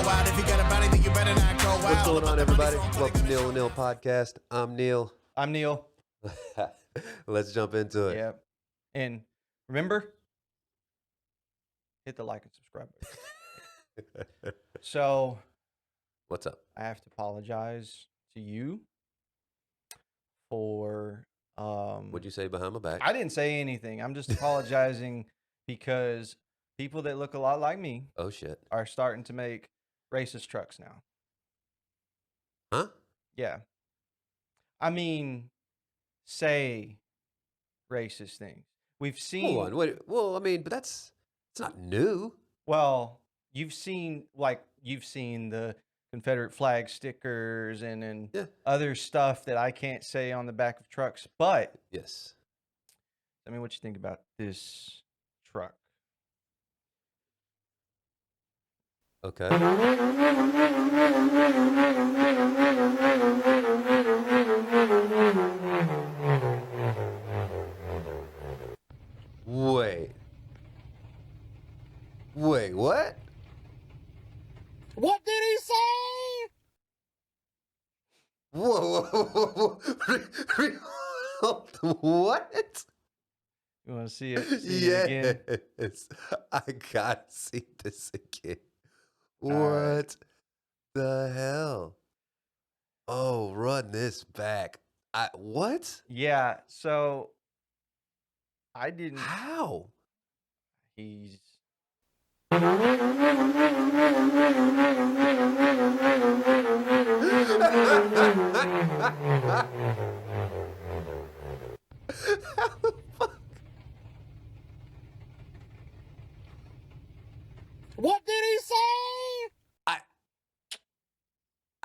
wild. If you got a body, then you better not go wild. What's going on, everybody? Welcome to Neal Podcast. I'm Neal. I'm Neal. Let's jump into it. Yep. And remember, hit the like and subscribe button. So, What's up? I have to apologize to you for What'd you say behind my back? I didn't say anything. I'm just apologizing because people that look a lot like me Oh shit. are starting to make racist trucks now. Huh? Yeah. I mean, say racist things. We've seen Hold on. Wait. Well, I mean, but it's not new. Well, you've seen the Confederate flag stickers and Yeah. other stuff that I can't say on the back of trucks. But Yes. I mean, what you think about this truck? Okay. Wait, what? What did he say? Whoa. What? You want to see it? See it again? Yes. I gotta see this again. All What right. the hell? Oh, run this back. What? Yeah. So I didn't. How? He's. How the fuck? What did he say?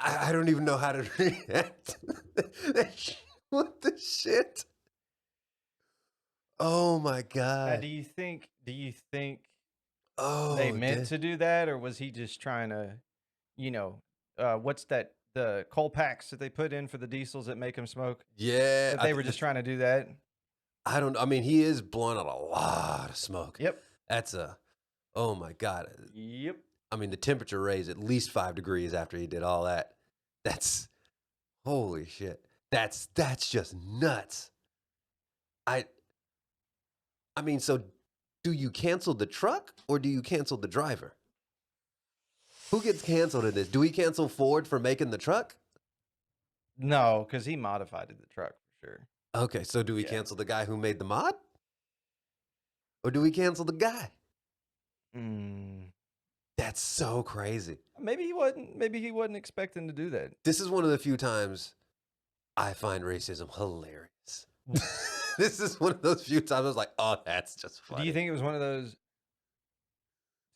I don't even know how to react. What the shit? Oh my Now, god. do you think Oh, they meant to do that, or was he just trying to, what's that? The coal packs that they put in for the diesels that make them smoke. Yeah. That they were just trying to do that. I mean, he is blowing out a lot of smoke. Yep. Oh my god. Yep. I mean, the temperature raised at least 5 degrees after he did all that. Holy shit. That's just nuts. I mean, so do you cancel the truck or do you cancel the driver? Who gets canceled in this? Do we cancel Ford for making the truck? No, because he modified the truck for sure. Okay, so do we Yeah. cancel the guy who made the mod? Or do we cancel the guy? That's so crazy. Maybe he wasn't. Maybe he wasn't expecting to do that. This is one of the few times I find racism hilarious. This is one of those few times I was like, oh, that's just funny. Do you think it was one of those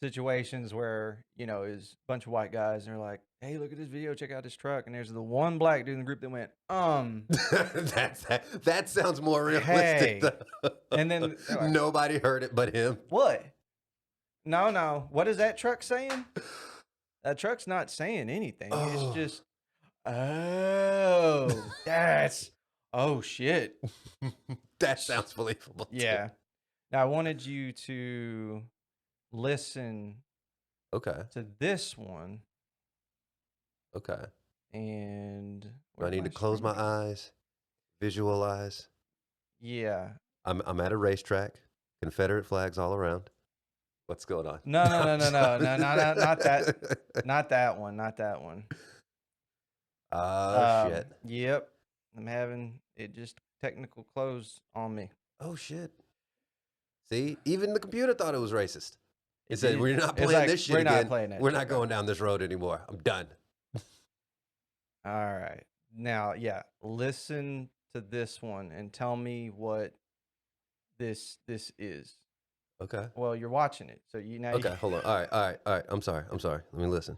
situations where is a bunch of white guys and they're like, "Hey, look at this video. Check out this truck." And there's the one black dude in the group that went, that sounds more realistic. Hey. And then they're like, Nobody heard it but him. "What? No. What is that truck saying? That truck's not saying anything. Oh. It's just, oh shit." That sounds believable. too. Yeah. Now I wanted you to listen Okay. to this one, Okay. and Do I where'd need to close my screen go? eyes, visualize? Yeah. I'm at a racetrack, Confederate flags all around. What's going on? No, not that. Not that one. Not that one. Oh shit. Yep. I'm having it just technical close on me. Oh shit. See, even the computer thought it was racist. It It said, did. "We're not It's playing like, this shit we're again. not playing that We're shit, not bro." going down this road anymore. I'm done." All right. Now, yeah, listen to this one and tell me what this is. Okay. Well, you're watching it, so you now. Okay. Hold on. All right. I'm sorry. Let me listen.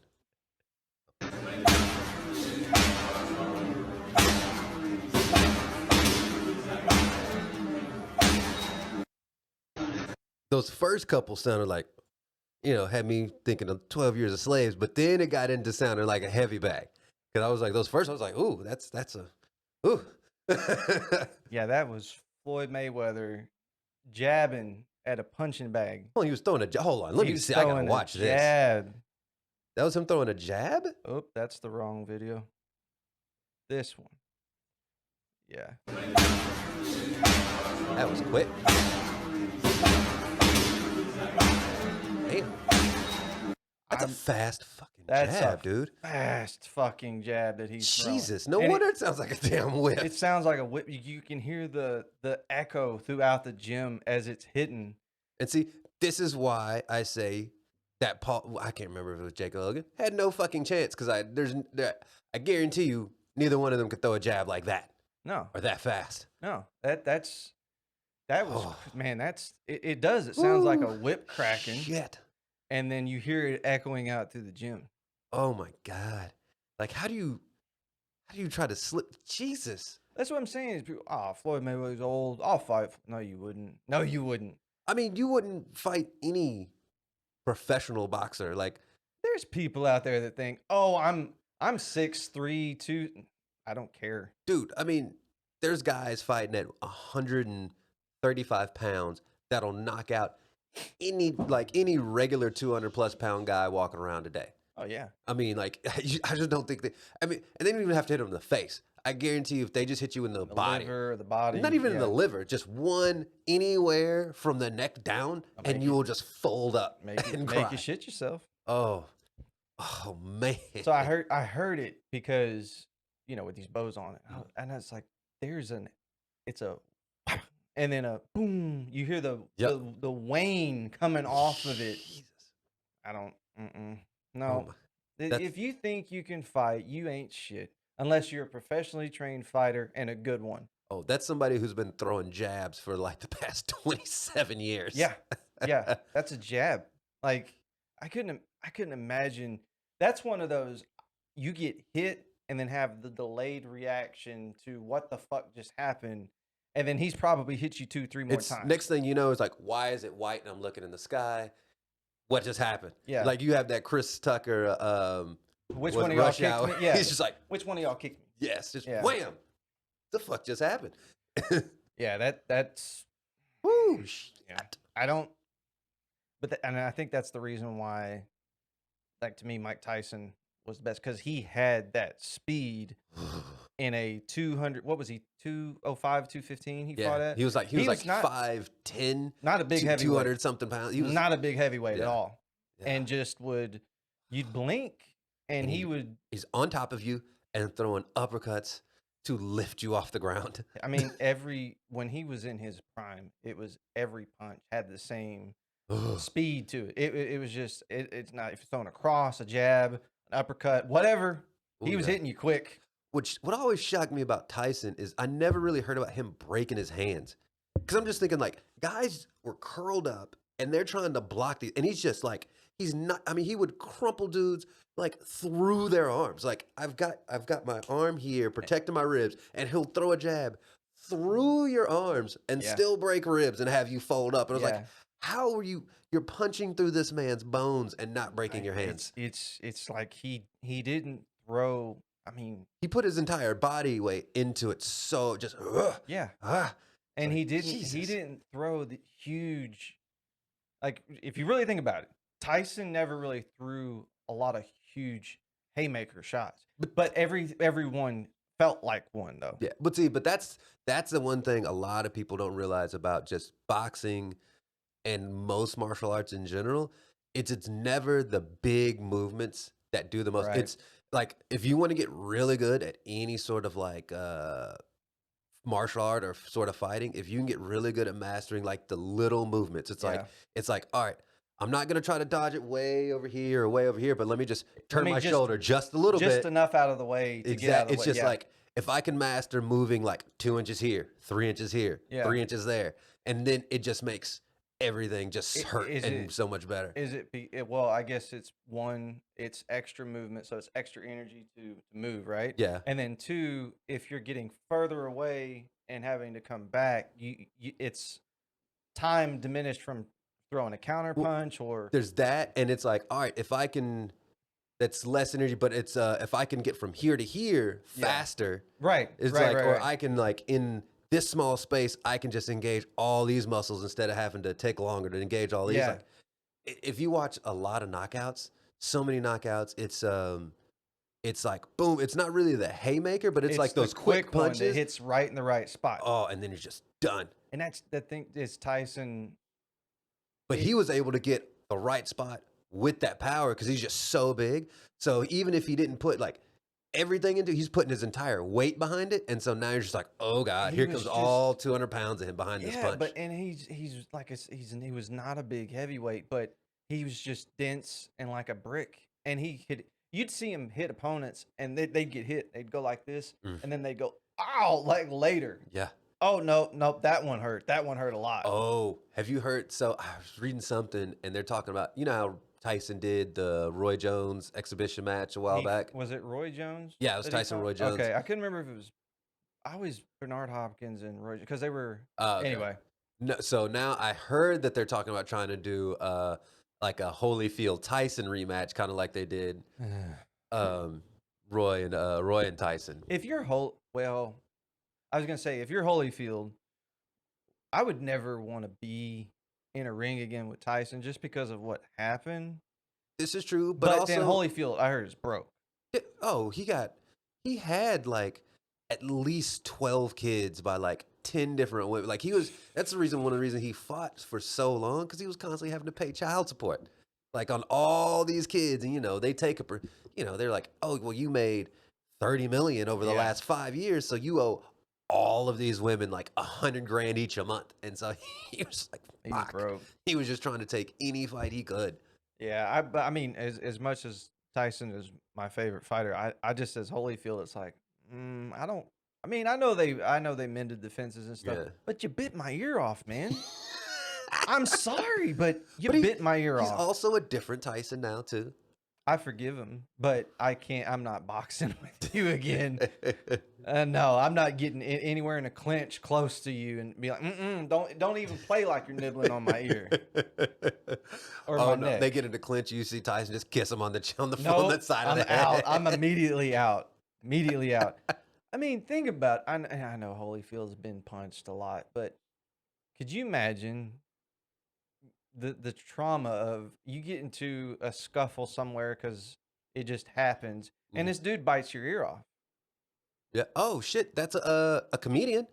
Those first couple sounded like, had me thinking of 12 Years a Slaves, but then it got into sounding like a heavy bag. Because I was like, those first, I was like, ooh, that's ooh. Yeah, that was Floyd Mayweather jabbing at a punching bag. Oh, he was throwing a, hold on, let He me was see, I gotta throwing a watch this. jab. That was him throwing a jab? Oh, that's the wrong video. This one. Yeah. That was quick. Damn. That's a fast fucking jab, dude. Fast fucking jab that he's throwing. Jesus, no And wonder it sounds like a damn whip. It sounds like a whip. You can hear the echo throughout the gym as it's hitting. And see, this is why I say that Paul, I can't remember if it was Jake Logan, had no fucking chance because I guarantee you neither one of them could throw a jab like that. No. Or that fast. No. That was man, it does. It sounds like a whip cracking. Shit. And then you hear it echoing out through the gym. Oh my God. Like how do you try to slip? Jesus. That's what I'm saying. Is people, Floyd Mayweather's old. I'll fight. No, you wouldn't. No, you wouldn't. I mean, you wouldn't fight any professional boxer. Like There's people out there that think, oh, I'm 6'3", 2. I don't care. Dude, I mean, there's guys fighting at 135 pounds that'll knock out any regular 200 plus pound guy walking around today. Oh yeah. I mean, like, I just don't think and they don't even have to hit them in the face. I guarantee you, if they just hit you in the body, liver, the body, not even in the liver, just one anywhere from the neck down, and you will just fold up and cry. Make you shit yourself. Oh man. So I heard it because with these bows on it, and it's like it's a, and then a boom. You hear the wane coming off of it. Jesus. I don't. No. If you think you can fight, you ain't shit. Unless you're a professionally trained fighter and a good one. Oh, that's somebody who's been throwing jabs for like the past 27 years. Yeah. Yeah. That's a jab. Like I couldn't imagine. That's one of those you get hit and then have the delayed reaction to what the fuck just happened. And then he's probably hit you 2-3 more times. Next thing you know, it's like, why is it white and I'm looking in the sky? What just happened? Yeah. Like you have that Chris Tucker which one of y'all kicked me? Yeah. He's just like, which one of y'all kicked me? Yes, just wham. The fuck just happened? Yeah, that's woo. Yeah. I don't and I think that's the reason why, like, to me, Mike Tyson was the best because he had that speed in a 200. What was he? 205, 215. He fought at. He was like not 5'10", not a big heavyweight, 200 something pounds. He was not a big heavyweight at all, Yeah. and just you'd blink and he's on top of you and throwing uppercuts to lift you off the ground. I mean, when he was in his prime, it was every punch had the same speed to it. It was just it's not if you're throwing a cross, a jab, an uppercut, whatever. He was hitting you quick. What always shocked me about Tyson is I never really heard about him breaking his hands. Because I'm just thinking like guys were curled up and they're trying to block these, and he's just like he's not. I mean, he would crumple dudes like through their arms. Like I've got my arm here protecting my ribs, and he'll throw a jab through your arms and still break ribs and have you fold up. And I was like, how are you're punching through this man's bones and not breaking your hands? It's like he didn't throw. I mean, he put his entire body weight into it. So just and he didn't throw the huge. Like if you really think about it, Tyson never really threw a lot of huge haymaker shots, but everyone felt like one though. Yeah, but that's the one thing a lot of people don't realize about just boxing and most martial arts in general. It's never the big movements that do the most. Right. It's like if you want to get really good at any sort of like martial art or sort of fighting, if you can get really good at mastering like the little movements, it's like all right, I'm not gonna try to dodge it way over here or way over here, but let me just turn my shoulder just a little bit, just enough out of the way to get out of the way. It's just like if I can master moving like 2 inches here, 3 inches here, 3 inches there, and then it just makes everything just hurt and so much better. Well, I guess it's extra movement, so it's extra energy to move, right? Yeah. And then 2, if you're getting further away and having to come back, it's time diminished from throwing a counter punch or there's that, and it's like, all right, if I can, that's less energy, but it's if I can get from here to here faster, right? It's or I can like in this small space, I can just engage all these muscles instead of having to take longer to engage all these. Like, if you watch a lot of knockouts, so many knockouts. It's like boom. It's not really the haymaker, but it's like the those quick one punches. that hits right in the right spot. Oh, and then you're just done. And that's the thing is Tyson. But he was able to get the right spot with that power because he's just so big. So even if he didn't put like everything into, he's putting his entire weight behind it, and so now you're just like, oh god, here comes all 200 pounds of him behind this punch. But and he's like he was not a big heavyweight, but he was just dense and like a brick, and you'd see him hit opponents, and they'd get hit, they'd go like this, and then they'd go ow like later. Yeah. Oh no, that one hurt. That one hurt a lot. Oh, have you heard? So I was reading something, and they're talking about how Tyson did the Roy Jones exhibition match a while back. Was it Roy Jones? Yeah, it was Tyson Roy Jones. Okay, I couldn't remember if it was. I was Bernard Hopkins and Roy because they were Okay. anyway. No, so now I heard that they're talking about trying to do like a Holyfield Tyson rematch, kind of like they did Roy and Tyson. If you're I was gonna say if you're Holyfield, I would never want to be in a ring again with Tyson just because of what happened. This is true, but also then Holyfield, I heard, is broke. He had like at least 12 kids by like 10 different women. Like that's one of the reasons he fought for so long, because he was constantly having to pay child support, like on all these kids. And they take they're like, oh well, you made 30 million over the last 5 years, so you owe all of these women like $100,000 each a month. And so he was like, he was broke. He was just trying to take any fight he could. Yeah, but I mean, as much as Tyson is my favorite fighter, I just as Holyfield, it's like, I don't. I mean, I know they mended the fences and stuff, but you bit my ear off, man. I'm sorry, but you bit my ear off. He's also a different Tyson now too. I forgive him, but I can't. I'm not boxing with you again. No, I'm not getting anywhere in a clinch close to you and be like, don't even play like you're nibbling on my ear or my neck. They get into clinch. You see Tyson just kiss him on the side of the head. Out. I'm immediately out. Immediately out. I mean, think about. I know Holyfield's been punched a lot, but could you imagine the trauma of you get into a scuffle somewhere because it just happens, and this dude bites your ear off? Yeah. Oh shit, that's a comedian.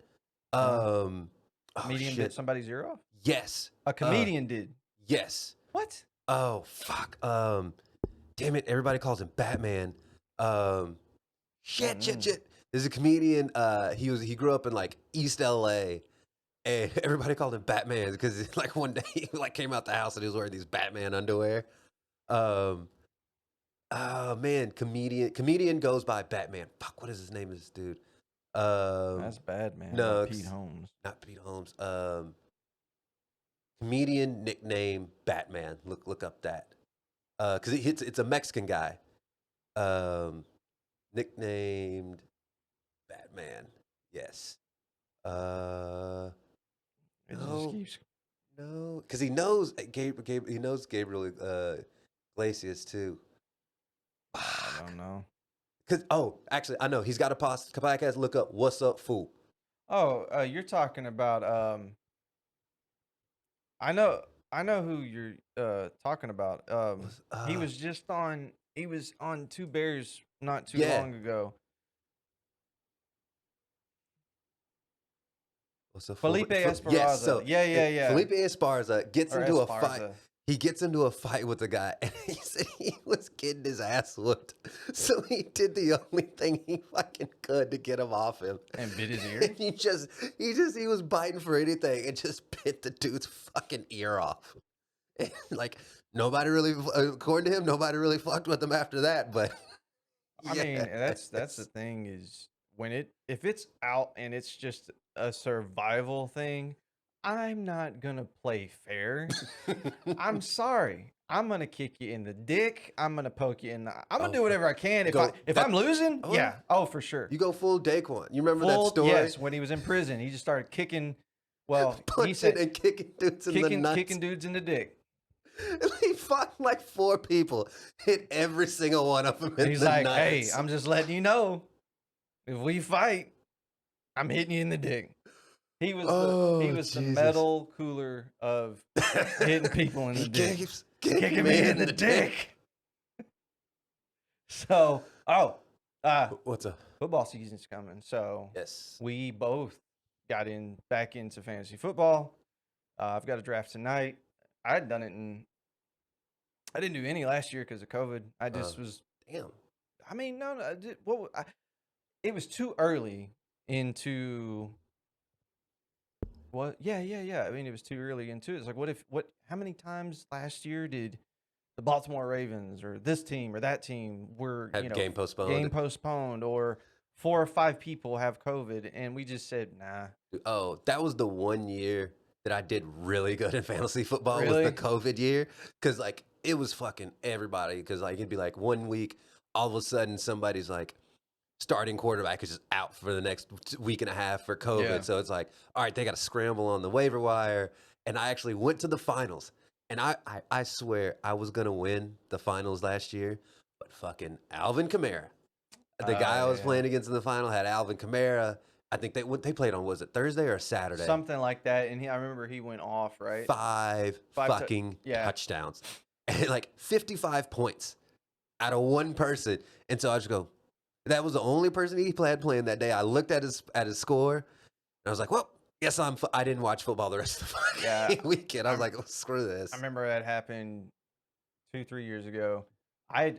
Comedian bit somebody's ear off? Yes. A comedian did. Yes. What? Oh fuck. Damn it! Everybody calls him Batman. Shit. There's a comedian. He grew up in like East LA. And everybody called him Batman because like one day he like came out the house and he was wearing these Batman underwear. Oh man, comedian goes by Batman. Fuck, what is his name? This dude. That's bad, man. No, Pete Holmes. Not Pete Holmes. Comedian nickname Batman. Look up that. Because it's a Mexican guy. Nicknamed Batman. Yes. No, because he knows Gabriel. He knows Gabriel Iglesias too. I don't know. Actually, I know he's got a podcast. Look up "What's Up, Fool." Oh, you're talking about. I know who you're talking about. He was just on. He was on Two Bears not too long ago. Felipe Esparza. Yes, so yeah. Felipe Esparza gets into a fight. He gets into a fight with a guy, and he said he was getting his ass whooped. So he did the only thing he fucking could to get him off him. And bit his ear? And he was biting for anything and just bit the dude's fucking ear off. And like, nobody really, according to him, nobody really fucked with him after that. But I mean, that's the thing is if it's out and it's just a survival thing, I'm not gonna play fair. I'm sorry. I'm gonna kick you in the dick. I'm gonna poke you in the. I'm gonna do whatever I can. If I'm losing, yeah, for sure. You go full Daquan. You remember that story? Yes, when he was in prison, he just started kicking. Well, he said and kicking dudes in the nuts. Kicking dudes in the dick. He fought like 4 people, hit every single one of them in He's the like, nuts. hey, I'm just letting you know, if we fight, I'm hitting you in the dick. He was the metal cooler of hitting people in the dick. Kicking me in the dick. So, What's up? football season's coming. So, Yes. we both got back into fantasy football. I've got a draft tonight. I hadn't done it I didn't do any last year because of COVID. I just was. Damn. I mean, no, I did, it was too early into. What? Yeah. I mean, it was too early into it. It's like, how many times last year did the Baltimore Ravens or this team or that team were, Had game postponed. or 4 or 5 people have COVID, and we just said, nah. Oh, that was the one year that I did really good in fantasy football Really? was the COVID year. Because, like, it was fucking everybody. Because, like, it'd be like 1 week, all of a sudden somebody's like, starting quarterback is just out for the next week and a half for COVID. Yeah. So it's like, all right, they got to scramble on the waiver wire. And I actually went to the finals. And I swear I was going to win the finals last year. But fucking Alvin Kamara, the guy I was playing against in the final, had Alvin Kamara. I think they played on, was it Thursday or Saturday? Something like that. And I remember he went off, right? Five fucking touchdowns. And like 55 points out of one person. And so I just go, that was the only person he had playing that day. I looked at his score, and I was like, well, yes, I didn't watch football the rest of the fucking weekend. I was like, oh, screw this. I remember that happened 2-3 years ago. I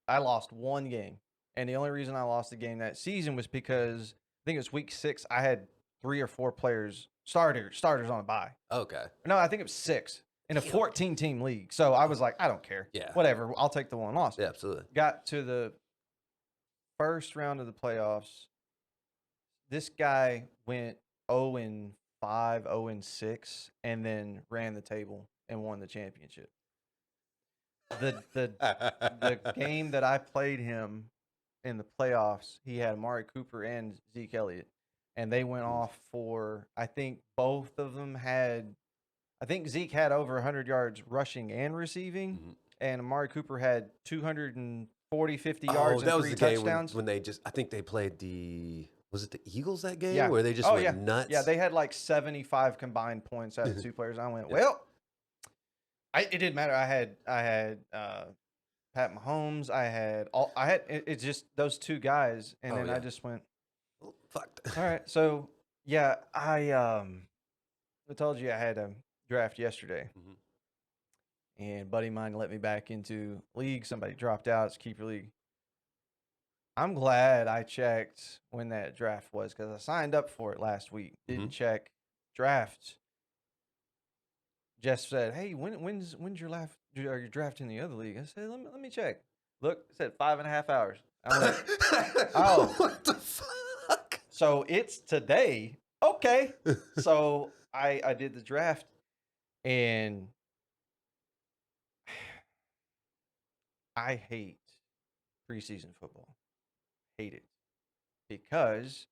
lost one game. And the only reason I lost the game that season was because I think it was week 6. I had 3 or 4 players, starters on a bye. Okay. No, I think it was 6 in a 14-team league. So I was like, I don't care. Yeah. Whatever. I'll take the one loss. Yeah, absolutely. Got to the first round of the playoffs. This guy went 0-5, 0-6, and then ran the table and won the championship. The game that I played him in the playoffs, he had Amari Cooper and Zeke Elliott, and they went off for, I think both of them I think Zeke had over 100 yards rushing and receiving, and Amari Cooper had 240, 50 yards and 3 touchdowns. When they I think they played was it the Eagles that game where they just went nuts? Yeah, they had like 75 combined points out of 2 players. I went, well, it didn't matter. I had Pat Mahomes. It's just those 2 guys, and then I just went, fuck. All right, so yeah, I told you I had a draft yesterday, and a buddy of mine let me back into league. Somebody dropped out. It's keeper league. I'm glad I checked when that draft was because I signed up for it last week. Didn't check drafts. Jess said, "Hey, when's your draft in the other league?" I said, "Let me check." Look, it said 5.5 hours. I went, "Oh, what the fuck?" So it's today. Okay. So I did the draft, and I hate preseason football. Hate it because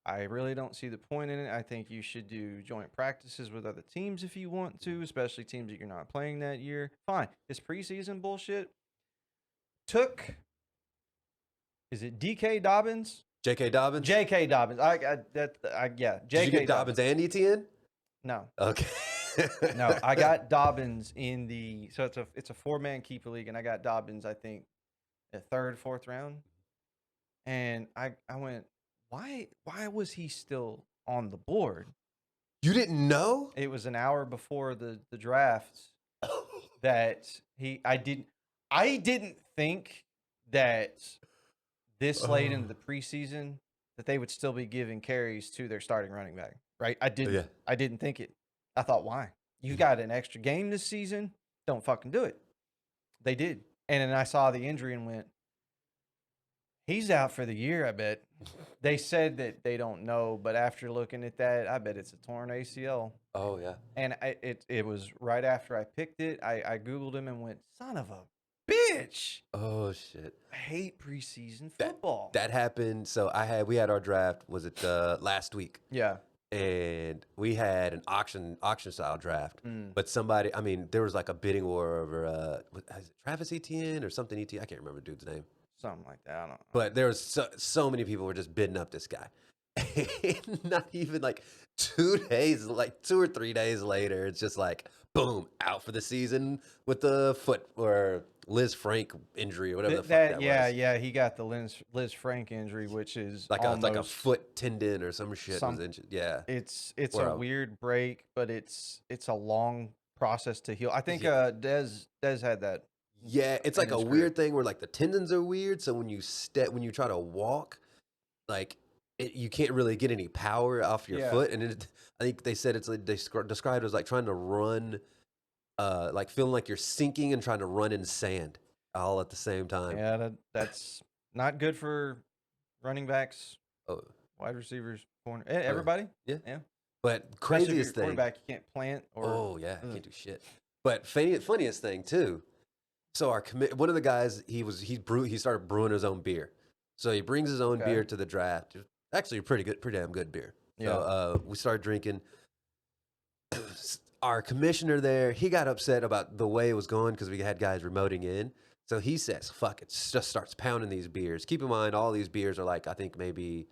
I really don't see the point in it. I think you should do joint practices with other teams if you want to, especially teams that you're not playing that year. Fine. This preseason bullshit is it DK Dobbins? J.K. Dobbins? J.K. Dobbins. Yeah. Did you get Dobbins and ETN? No. Okay. No, I got Dobbins in so it's a 4-man keeper league, and I got Dobbins, I think, the 3rd, 4th round. And I went, why was he still on the board? You didn't know? It was an hour before the draft that I didn't think that this late into the preseason that they would still be giving carries to their starting running back. Right? I didn't think it. I thought, why? You got an extra game this season? Don't fucking do it. They did. And then I saw the injury and went, he's out for the year, I bet. They said that they don't know, but after looking at that, I bet it's a torn ACL. Oh, yeah. And it was right after I picked it. I Googled him and went, son of a bitch. Oh, shit. I hate preseason football. That happened. So we had our draft, was it last week? Yeah. And we had an auction style draft. But there was like a bidding war over, is it Travis Etienne or something Etienne? I can't remember the dude's name. Something like that. I don't know. But there was so many people were just bidding up this guy. And not even like 2 days, like 2 or 3 days later, it's just like, boom, out for the season with the foot or Liz Frank injury or whatever the fuck that was. Yeah, he got the Liz Frank injury, which is Like almost a foot tendon or some shit was injured. Yeah. It's Or a weird break, but it's a long process to heal. I think Dez had that. Yeah, it's like in a his weird thing where like the tendons are weird, so when you try to walk, like you can't really get any power off your foot, and I think they said it's like they described it as like trying to run, like feeling like you're sinking and trying to run in sand all at the same time. Yeah, that's not good for running backs, Oh, wide receivers, corner, everybody. yeah. Yeah. But Especially if craziest you're a thing, quarterback, you can't plant or. oh yeah, can't do shit. But funniest thing too. So one of the guys, he started brewing his own beer. So he brings his own beer to the draft. Actually, pretty damn good beer. So we started drinking. Our commissioner there, he got upset about the way it was going because we had guys remoting in. So he says, "Fuck it," just starts pounding these beers. Keep in mind, all these beers are like I think maybe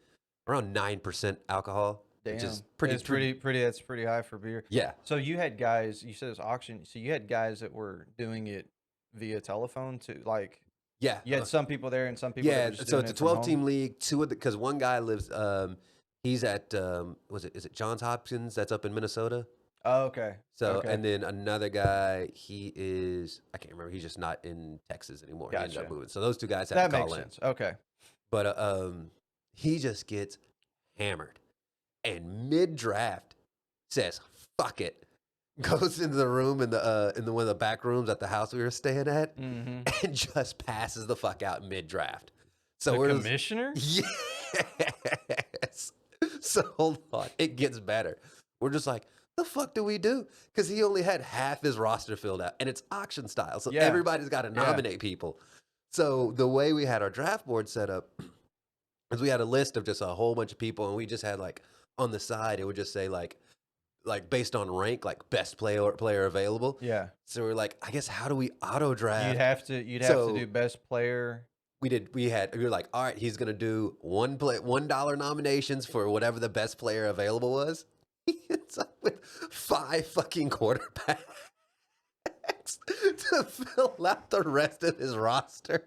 around 9% alcohol. Damn, which is That's pretty high for beer. Yeah. So you had guys. You said it was auction. So you had guys that were doing it via telephone to like. Yeah. You had some people there and some people. Yeah. That were just So doing it's a it from 12-team home? league. Because one guy lives. He's at is it Johns Hopkins? That's up in Minnesota. Oh, okay. So Okay. and then another guy, he is I can't remember. He's just not in Texas anymore. He ended up Gotcha. moving. So those two guys have That to call makes in. sense. Okay. But he just gets hammered, and mid draft says fuck it, goes into the room in the one of the back rooms at the house we were staying at, Mm-hmm. and just passes the fuck out mid draft. So The we're commissioner? yes. So hold on, it gets better. We're just like, the fuck do we do? Because he only had half his roster filled out, and it's auction style, so everybody's got to nominate people. So the way we had our draft board set up is we had a list of just a whole bunch of people, and we just had like on the side it would just say like based on rank, like best player available. Yeah. So we're like, I guess how do we auto draft? You'd have to do best player. We were like, all right, he's gonna do $1 nominations for whatever the best player available was. He ends up with 5 fucking quarterbacks to fill out the rest of his roster.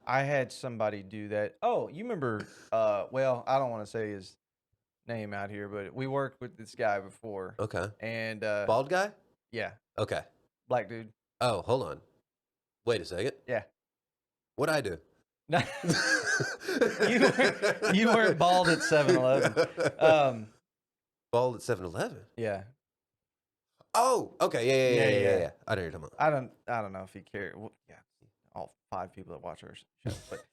I had somebody do that. Oh, you remember? Well, I don't want to say his name out here, but we worked with this guy before. Okay. And Bald guy? yeah, Okay. black dude. Oh, hold on. Wait a second. Yeah. What'd I do? No, you weren't bald at 7-Eleven. Bald at 7-Eleven? Yeah. Oh, okay. Yeah. I know what you're talking about. I don't know if he cared. Well, yeah, all 5 people that watch our show. But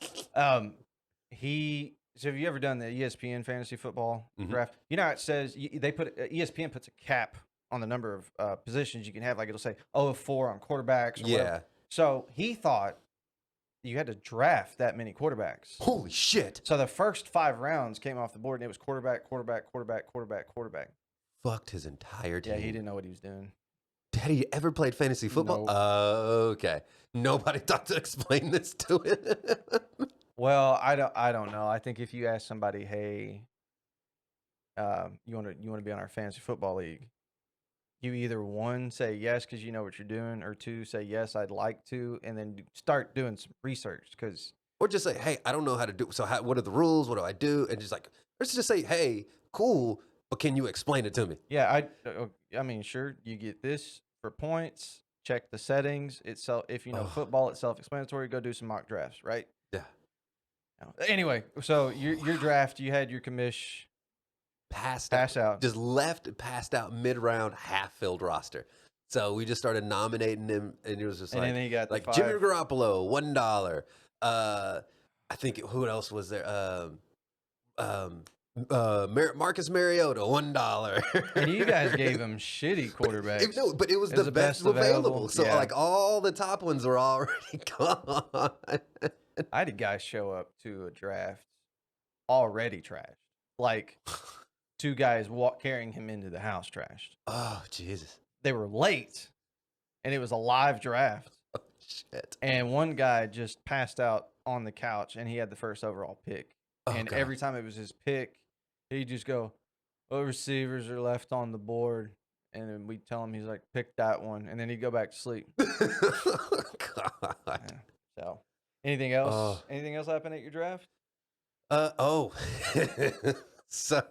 so have you ever done the ESPN fantasy football draft? You know how it says they put ESPN puts a cap on the number of positions you can have. Like it'll say 4 on quarterbacks. Or whatever. So he thought you had to draft that many quarterbacks. Holy shit. So the first 5 rounds came off the board, and it was quarterback. Fucked his entire team. Yeah, he didn't know what he was doing. Had he ever played fantasy football? Nope. Okay. Nobody thought to explain this to him. Well, I don't know. I think if you ask somebody, hey, you want to be on our fantasy football league, you either 1 say yes because you know what you're doing, or 2 say yes, I'd like to, and then start doing some research or just say, hey, I don't know how to do. So what are the rules? What do I do? And just like, let's just say, hey, cool, but can you explain it to me? Yeah, I mean, sure, you get this for points. Check the settings. If you know football, it's self-explanatory. Go do some mock drafts, right? Yeah. Anyway, so your draft, you had your commish Pass out. Just passed out mid-round, half-filled roster. So we just started nominating him, and it was just And then he got the like 5. Jimmy Garoppolo, $1. I think who else was there? Marcus Mariota, $1. And you guys gave him shitty quarterbacks. No, but it was the best available. So like all the top ones were already gone. I had a guy show up to a draft already trashed. Like 2 guys carrying him into the house trashed. Oh, Jesus. They were late, and it was a live draft. Oh, shit. And one guy just passed out on the couch, and he had the first overall pick. Oh, and God. every time it was his pick, he'd just go, receivers are left on the board. and then we tell him, he's like, pick that one, and then he'd go back to sleep. God. Yeah. So, anything else? Anything else happen at your draft? So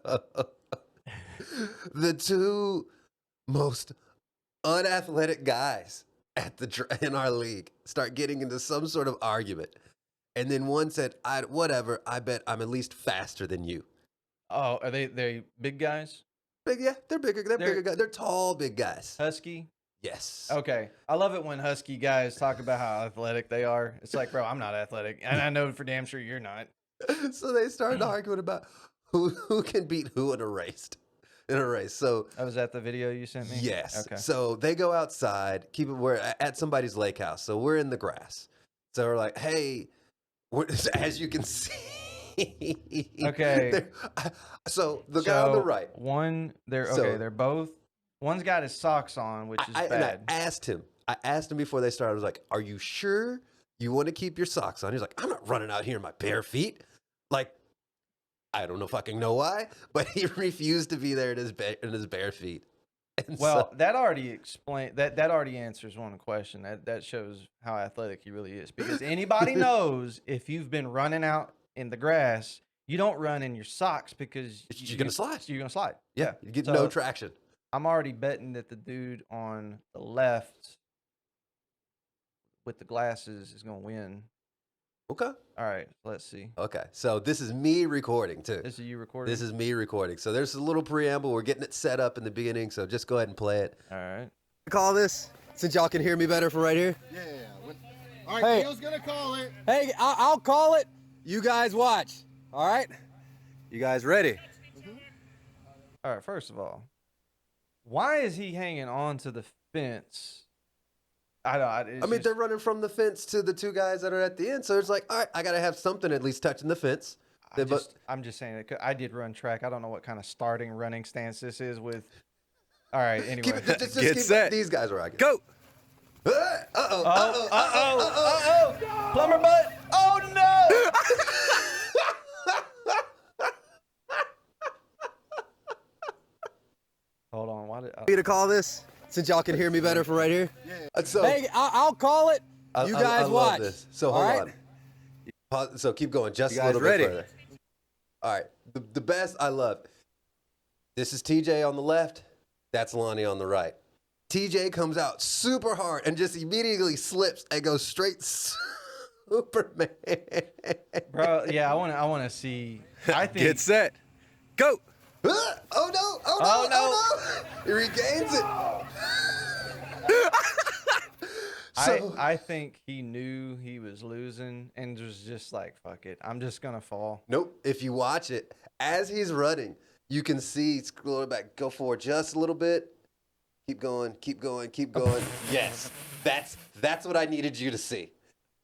the two most unathletic guys in our league start getting into some sort of argument, and then one said, "Whatever. I bet I'm at least faster than you." Oh, are they big guys? Big, yeah, they're bigger. They're bigger guys. They're tall, big guys. Husky? Yes. Okay. I love it when husky guys talk about how athletic they are. It's like, bro, I'm not athletic. And I know for damn sure you're not. So they started arguing about who can beat who in a race. So Oh, was that the video you sent me? yes. Okay. So they go outside, we're at somebody's lake house. So we're in the grass. So we're like, hey, as you can see. Okay. So the guy on the right. They're both. One's got his socks on, which is bad. And I asked him before they started. I was like, "Are you sure you want to keep your socks on?" He's like, "I'm not running out here in my bare feet." Like, I don't know fucking know why, but he refused to be there in his bare feet. And well, that already that already answers one question. That shows how athletic he really is. Because anybody knows if you've been running out in the grass, you don't run in your socks because you're gonna slide. You're gonna slide. Yeah, you get no traction. I'm already betting that the dude on the left with the glasses is gonna win. Okay. All right, let's see. Okay, so this is me recording too. This is you recording? This is me recording. So there's a little preamble. We're getting it set up in the beginning, so just go ahead and play it. All right. Call this, since y'all can hear me better from right here. Yeah. All right, Neal's gonna call it. Hey, I'll call it. You guys watch. All right? You guys ready? All right, first of all, why is he hanging on to the fence? I mean, they're running from the fence to the two guys that are at the end, so it's like, all right, I got to have something at least touching the fence. I'm just saying that I did run track. I don't know what kind of starting running stance this is with. All right, anyway. Get set. These guys are arguing. Go. Plumber butt. Oh, no. Hold on. Why did to call this, since y'all can hear me better from right here? Yeah. So, hey, I'll call it. You guys watch. This. So hold on. Pause, so keep going just a little bit further. All right. The best I love. This is TJ on the left. That's Lonnie on the right. TJ comes out super hard and just immediately slips and goes straight Superman. Bro, yeah, I want to see. I think. Get set. Go. Oh no. He regains it. I think he knew he was losing and was just like, fuck it. I'm just going to fall. Nope. If you watch it, as he's running, you can see, scroll back, go forward just a little bit. Keep going. Yes. That's what I needed you to see.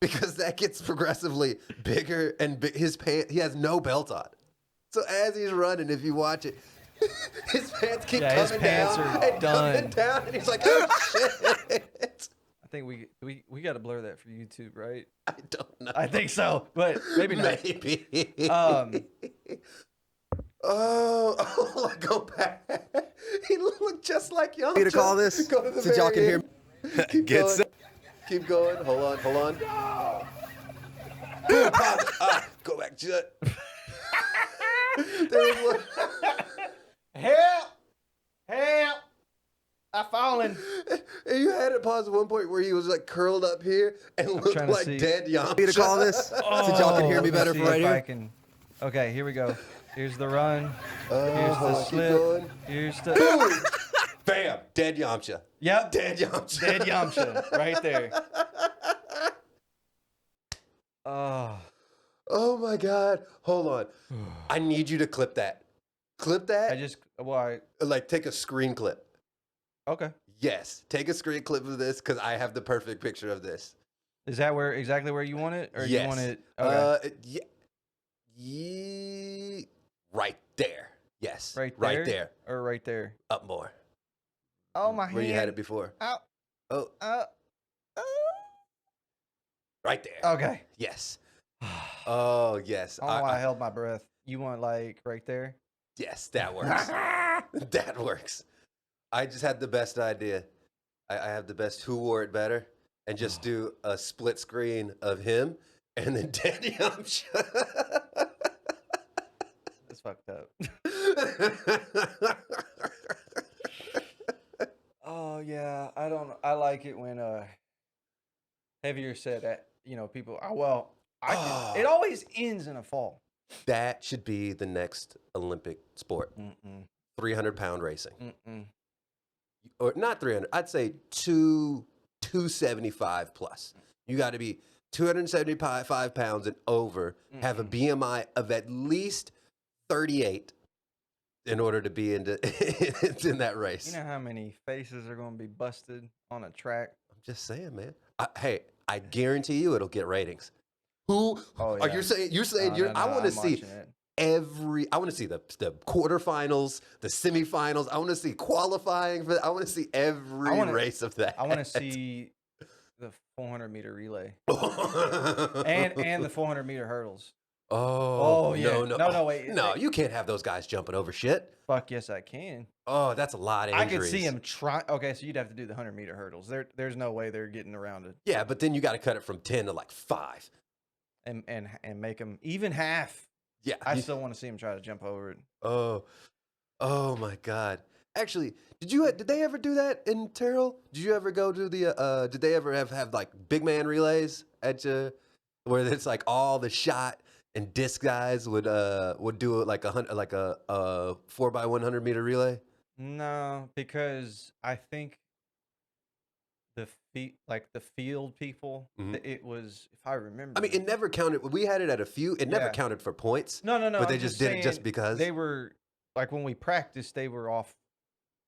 Because that gets progressively bigger and his pants, he has no belt on. So as he's running, if you watch it, his pants keep coming down and coming down, and he's like, oh shit. I think we got to blur that for YouTube, right? I don't know. I think so, but maybe not. Maybe. Go back. He looked just like Yamcha. You to call this, go to the since y'all can hear me. Keep going. Hold on. Go back, Jut. There was one. Help! I've fallen. And you had it pause at one point where he was like curled up here and looked like dead Yamcha. You to call this, since y'all can hear me better from right here. Okay, here we go. Here's the run. Here's Hold the on, slip. keep going. Here's the. Boom! Bam! Dead Yamcha. Yep. Dead Yamcha. Dead Yamcha. Right there. Oh my God. Hold on. I need you to clip that. Clip that. Like take a screen clip. Okay. Yes. Take a screen clip of this because I have the perfect picture of this. Is that exactly where you want it? Or yes. you want it? Okay. Right there. Yes. Right there? Right there. Or right there? Up more. Oh, my hand. Where you had it before. Out. Oh. Right there. Okay. Yes. Oh, yes. I don't know why I held my breath. You want like right there? Yes, that works. That works. I just had the best idea. I have the best who wore it better, and just do a split screen of him and then Danny Humch. That's fucked up. Oh yeah, I don't know. I like it when heavier set at people. It always ends in a fall. That should be the next Olympic sport. 300-pound racing. Or not 300. I'd say 275 plus. You got to be 275 pounds and over, have a BMI of at least 38 in order to be in that race. You know how many faces are going to be busted on a track? I'm just saying, man. I guarantee you it'll get ratings. Who are you saying? You're saying I want to see I want to see the quarterfinals, the semifinals. I want to see qualifying for. I want to see every race of that. I want to see the 400-meter relay and the 400-meter hurdles. Oh yeah. No, wait. No, you can't have those guys jumping over shit. Fuck yes, I can. Oh, that's a lot of injuries. I could see him try. Okay, so you'd have to do the 100-meter hurdles. There's no way they're getting around it. Yeah, but then you got to cut it from 10 to like 5. And make them even half. Yeah, I still want to see him try to jump over it. Oh my God! Actually, did they ever do that in Terrell? Did you ever go to the? Did they ever have like big man relays at where it's like all the shot and disc guys would do it like a 4x100 meter relay? No, because I think the field people, it was, if I remember. I mean, it never counted. We had it at a few. It never counted for points. No. But they just did it just because they were like when we practiced, they were off.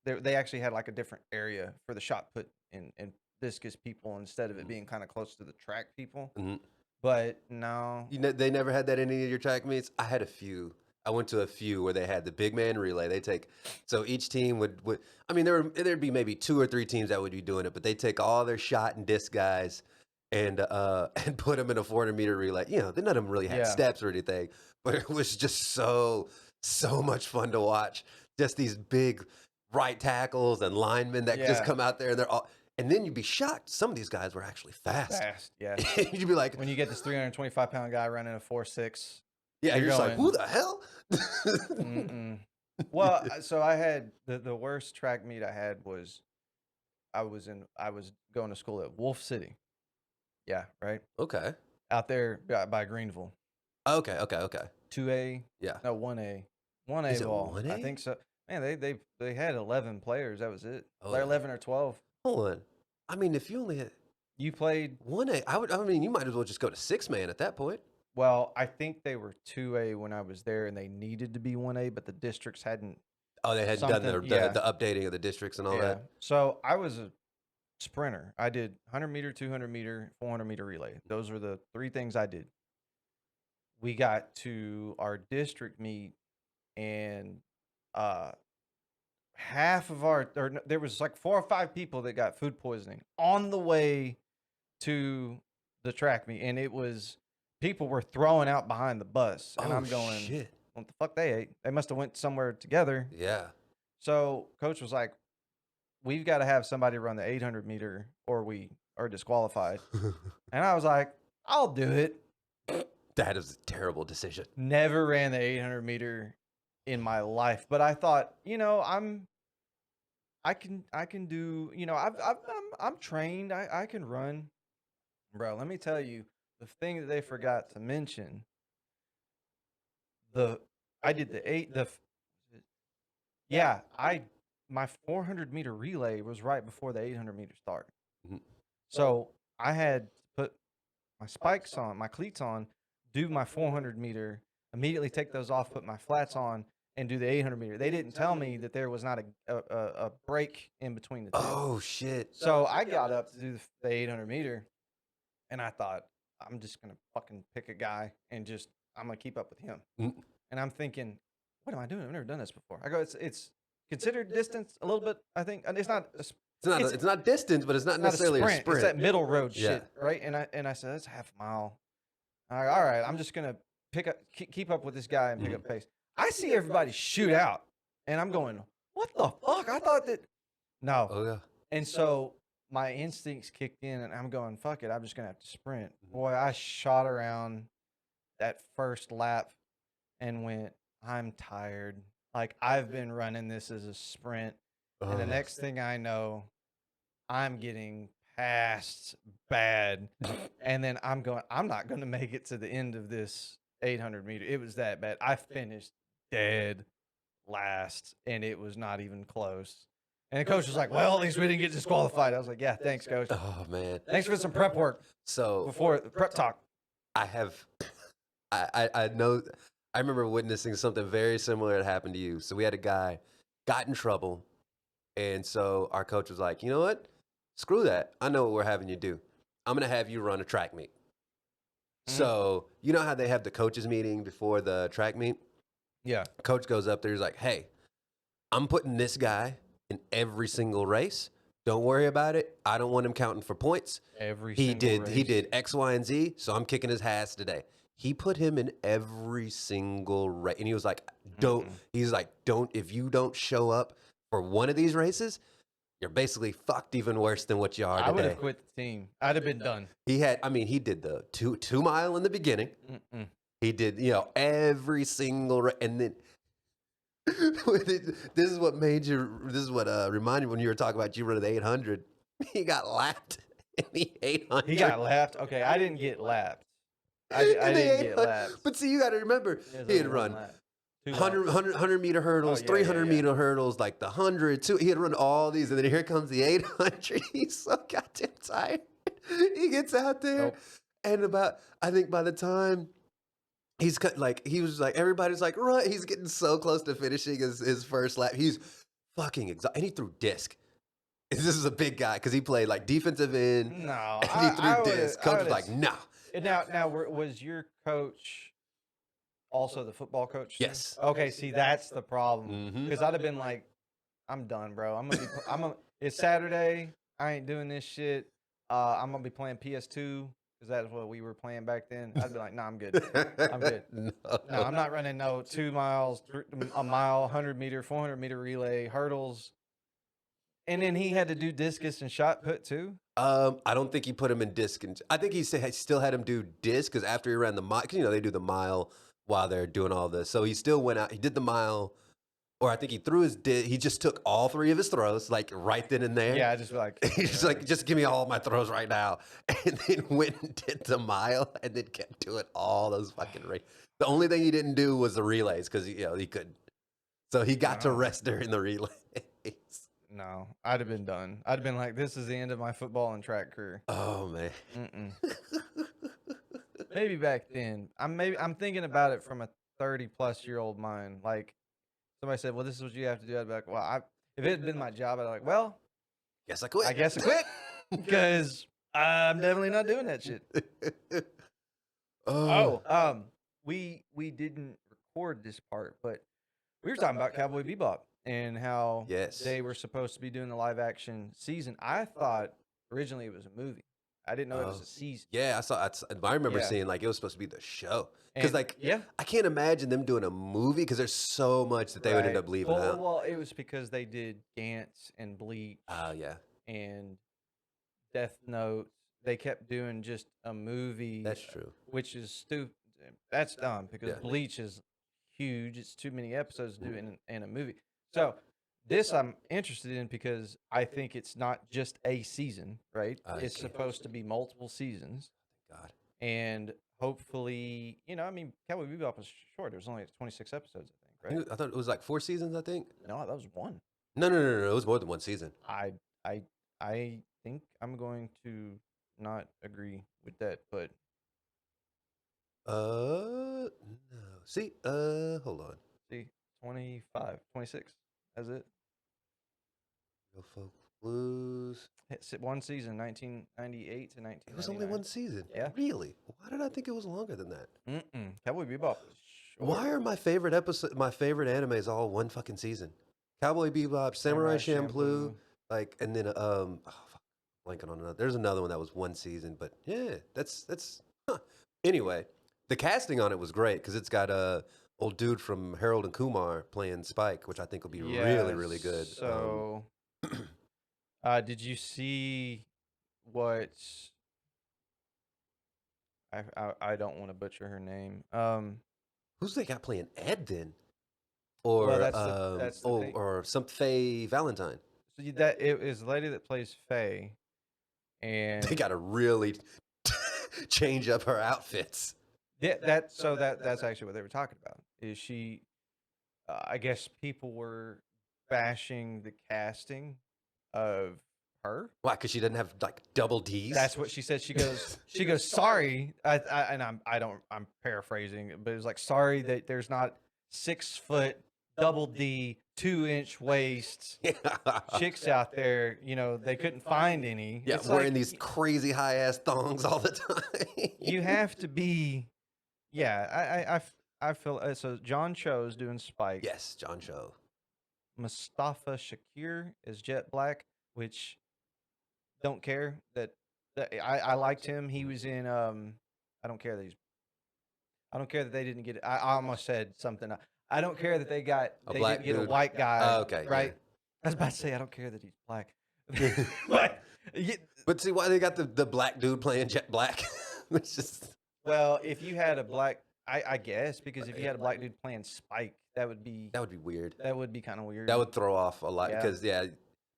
They actually had like a different area for the shot put and discus people instead of it being kind of close to the track people. But no, they never had that in any of your track meets. I had a few. I went to a few where they had the big man relay. So each team would I mean, there'd be maybe 2 or 3 teams that would be doing it, but they take all their shot and disc guys and put them in a 400-meter relay. None of them really had steps or anything, but it was just so much fun to watch. Just these big right tackles and linemen that just come out there and they're all. And then you'd be shocked. Some of these guys were actually fast. Yeah. You'd be like, when you get this 325-pound guy running a 4.6. Yeah, you're just like, who the hell? Well, so I had the worst track meet I had was I was going to school at Wolf City. Yeah, right. Okay. Out there by Greenville. Okay. 2A. Yeah. No, 1A. 1A ball. 1A? I think so. Man, they had 11 players. That was it. Oh, They're 11 or 12. Hold on. I mean, if you only had You played 1A, I mean, you might as well just go to 6-man at that point. Well, I think they were 2A when I was there, and they needed to be 1A, but the districts hadn't. Oh, they hadn't done the updating of the districts and all that. So I was a sprinter. I did 100-meter, 200-meter, 400-meter relay. Those were the 3 things I did. We got to our district meet, and there was like 4 or 5 people that got food poisoning on the way to the track meet, and it was. People were throwing out behind the bus, and I'm going, shit. What the fuck they ate? They must have went somewhere together. Yeah. So coach was like, we've got to have somebody run the 800-meter or we are disqualified. And I was like, I'll do it. That is a terrible decision. Never ran the 800-meter in my life, but I thought, I can do, I'm trained. I can run. Bro, let me tell you. The thing that they forgot to mention, my 400-meter relay was right before the 800-meter start. So I had put my spikes on, my cleats on, do my 400-meter, immediately take those off, put my flats on, and do the 800-meter. They didn't tell me that there was not a break in between the two. Oh, shit. So I got up to do the 800-meter, and I thought, I'm just going to fucking pick a guy and I'm going to keep up with him. And I'm thinking, what am I doing? I've never done this before. I go, it's considered distance a little bit, I think. And it's not distance, but it's not necessarily a sprint. It's that middle road shit, right? And I said, that's half a mile. All right, I'm just going to keep up with this guy and pick up pace. I see everybody shoot out, and I'm going, what the fuck? I thought that No. Oh yeah. And so my instincts kicked in, and I'm going, fuck it, I'm just going to have to sprint. Boy, I shot around that first lap and went, I'm tired. Like, I've been running this as a sprint. And the next thing I know, I'm getting passed bad. And then I'm going, I'm not going to make it to the end of this 800 meter. It was that bad. I finished dead last, and it was not even close. And the coach was like, well, at least we didn't get disqualified. I was like, yeah, thanks, coach. Oh man. Thanks for some prep work So before the prep talk. I know I remember witnessing something very similar that happened to you. So we had a guy got in trouble, and so our coach was like, you know what? Screw that. I know what we're having you do. I'm gonna have you run a track meet. So you know how they have the coaches meeting before the track meet? Yeah. Coach goes up there, he's like, hey, I'm putting this guy in every single race. Don't worry about it. I don't want him counting for points. He did X, Y, and Z, so I'm kicking his ass today. He put him in every single race. And he was like, don't, if you don't show up for one of these races, you're basically fucked even worse than what you are today. I would have quit the team. I'd have been done. He did the two mile in the beginning. He did, every single and then this is what reminded me when you were talking about you running the 800. He got lapped in the 800. He got lapped. Okay, I didn't get lapped. I didn't get lapped. But see, you got to remember, he had run 100 meter hurdles, 300 meter hurdles, like the 100, too. He had run all these, and then here comes the 800. He's so goddamn tired. He gets out there, and I think by the time he's he was like, everybody's like, right, he's getting so close to finishing his first lap. He's fucking exhausted, and he threw disc. This is a big guy because he played like defensive end. No, and he threw disc. Coach was like, no. Now, was your coach also the football coach? Yes. Okay, see, that's the problem. Because I'd have been like, I'm done, bro. It's Saturday. I ain't doing this shit. I'm gonna be playing PS2 because that's what we were playing back then. I'd be like, nah, I'm good. I'm good. No, I'm not running 2 miles, a mile, 100 meter, 400 meter relay, hurdles. And then he had to do discus and shot put too. I don't think he put him in disc. I think he still had him do disc because after he ran the mile, because they do the mile while they're doing all this. So he still went out. He did the mile, or I think he threw his disc. He just took all 3 of his throws, like right then and there. Yeah, just like he's just like, just give me all my throws right now, and then went and did the mile, and then kept doing all those fucking races. The only thing he didn't do was the relays because he couldn't. So he got to rest during the relays. No, I'd have been done. I'd have been like, this is the end of my football and track career. Oh man. Maybe back then. I'm thinking about it from a 30-plus-year-old mind. Like somebody said, well, this is what you have to do. I'd be like, well, if it had been my job, I'd be like, well, guess I quit. I guess I quit because I'm definitely not doing that shit. We didn't record this part, but we were talking about Cowboy Bebop and how they were supposed to be doing the live action season. I thought originally it was a movie. I didn't know it was a season. Yeah, I remember seeing like it was supposed to be the show. Because I can't imagine them doing a movie because there's so much that they would end up leaving out. Well, it was because they did Gantz and Bleach. And Death Note. They kept doing just a movie. That's true. Which is stupid. That's dumb because Bleach is huge. It's too many episodes to do in a movie. So this I'm interested in because I think it's not just a season, right? It's supposed to be multiple seasons. God. And hopefully, Cowboy Bebop was short. It was only 26 episodes, I think, right? I thought it was like 4 seasons, I think. No, that was 1. No. It was more than 1 season. I think I'm going to not agree with that, but no. See, hold on. See, 25, 26. That's it. Real Folk Blues. It's 1 season, 1998 to 1999. It was only 1 season. Yeah. Really? Why did I think it was longer than that? Cowboy Bebop was short. Why are my favorite animes all 1 fucking season? Cowboy Bebop, Samurai Champloo, and then blanking on another. There's another one that was 1 season, but yeah, that's. Anyway, the casting on it was great because it's got old dude from Harold and Kumar playing Spike, which I think will be really, really good. So Did you see what? I don't want to butcher her name. Who's they got playing Ed then? Well, Or that's the thing. or some Faye Valentine. So that it is the lady that plays Faye, and They got to really change up her outfits. yeah, that's actually what they were talking about. Is she? I guess people were bashing the casting of her. Why? Because she doesn't have like double D's. That's what she said. She goes. Sorry. I'm paraphrasing, but it was like, sorry that there's not 6 foot double D 2-inch waist chicks out there. You know, they couldn't find any. Yeah, It's wearing like, these crazy high ass thongs all the time. you have to be. Yeah, I feel so. John Cho's doing Spike. Yes, John Cho. Mustafa Shakir is Jet Black, which don't care that I liked him. He was in I don't care that he's I don't care that they didn't get it. I almost said something. I don't care that they black didn't get a dude. white guy. Oh, okay, right. yeah. I was about to say I don't care that he's black. But see why they got the black dude playing Jet Black? It's just Well, if you had a black, I guess, because if you had a black dude playing Spike, that would be weird. That would be kind of weird. That would throw off a lot Yeah. because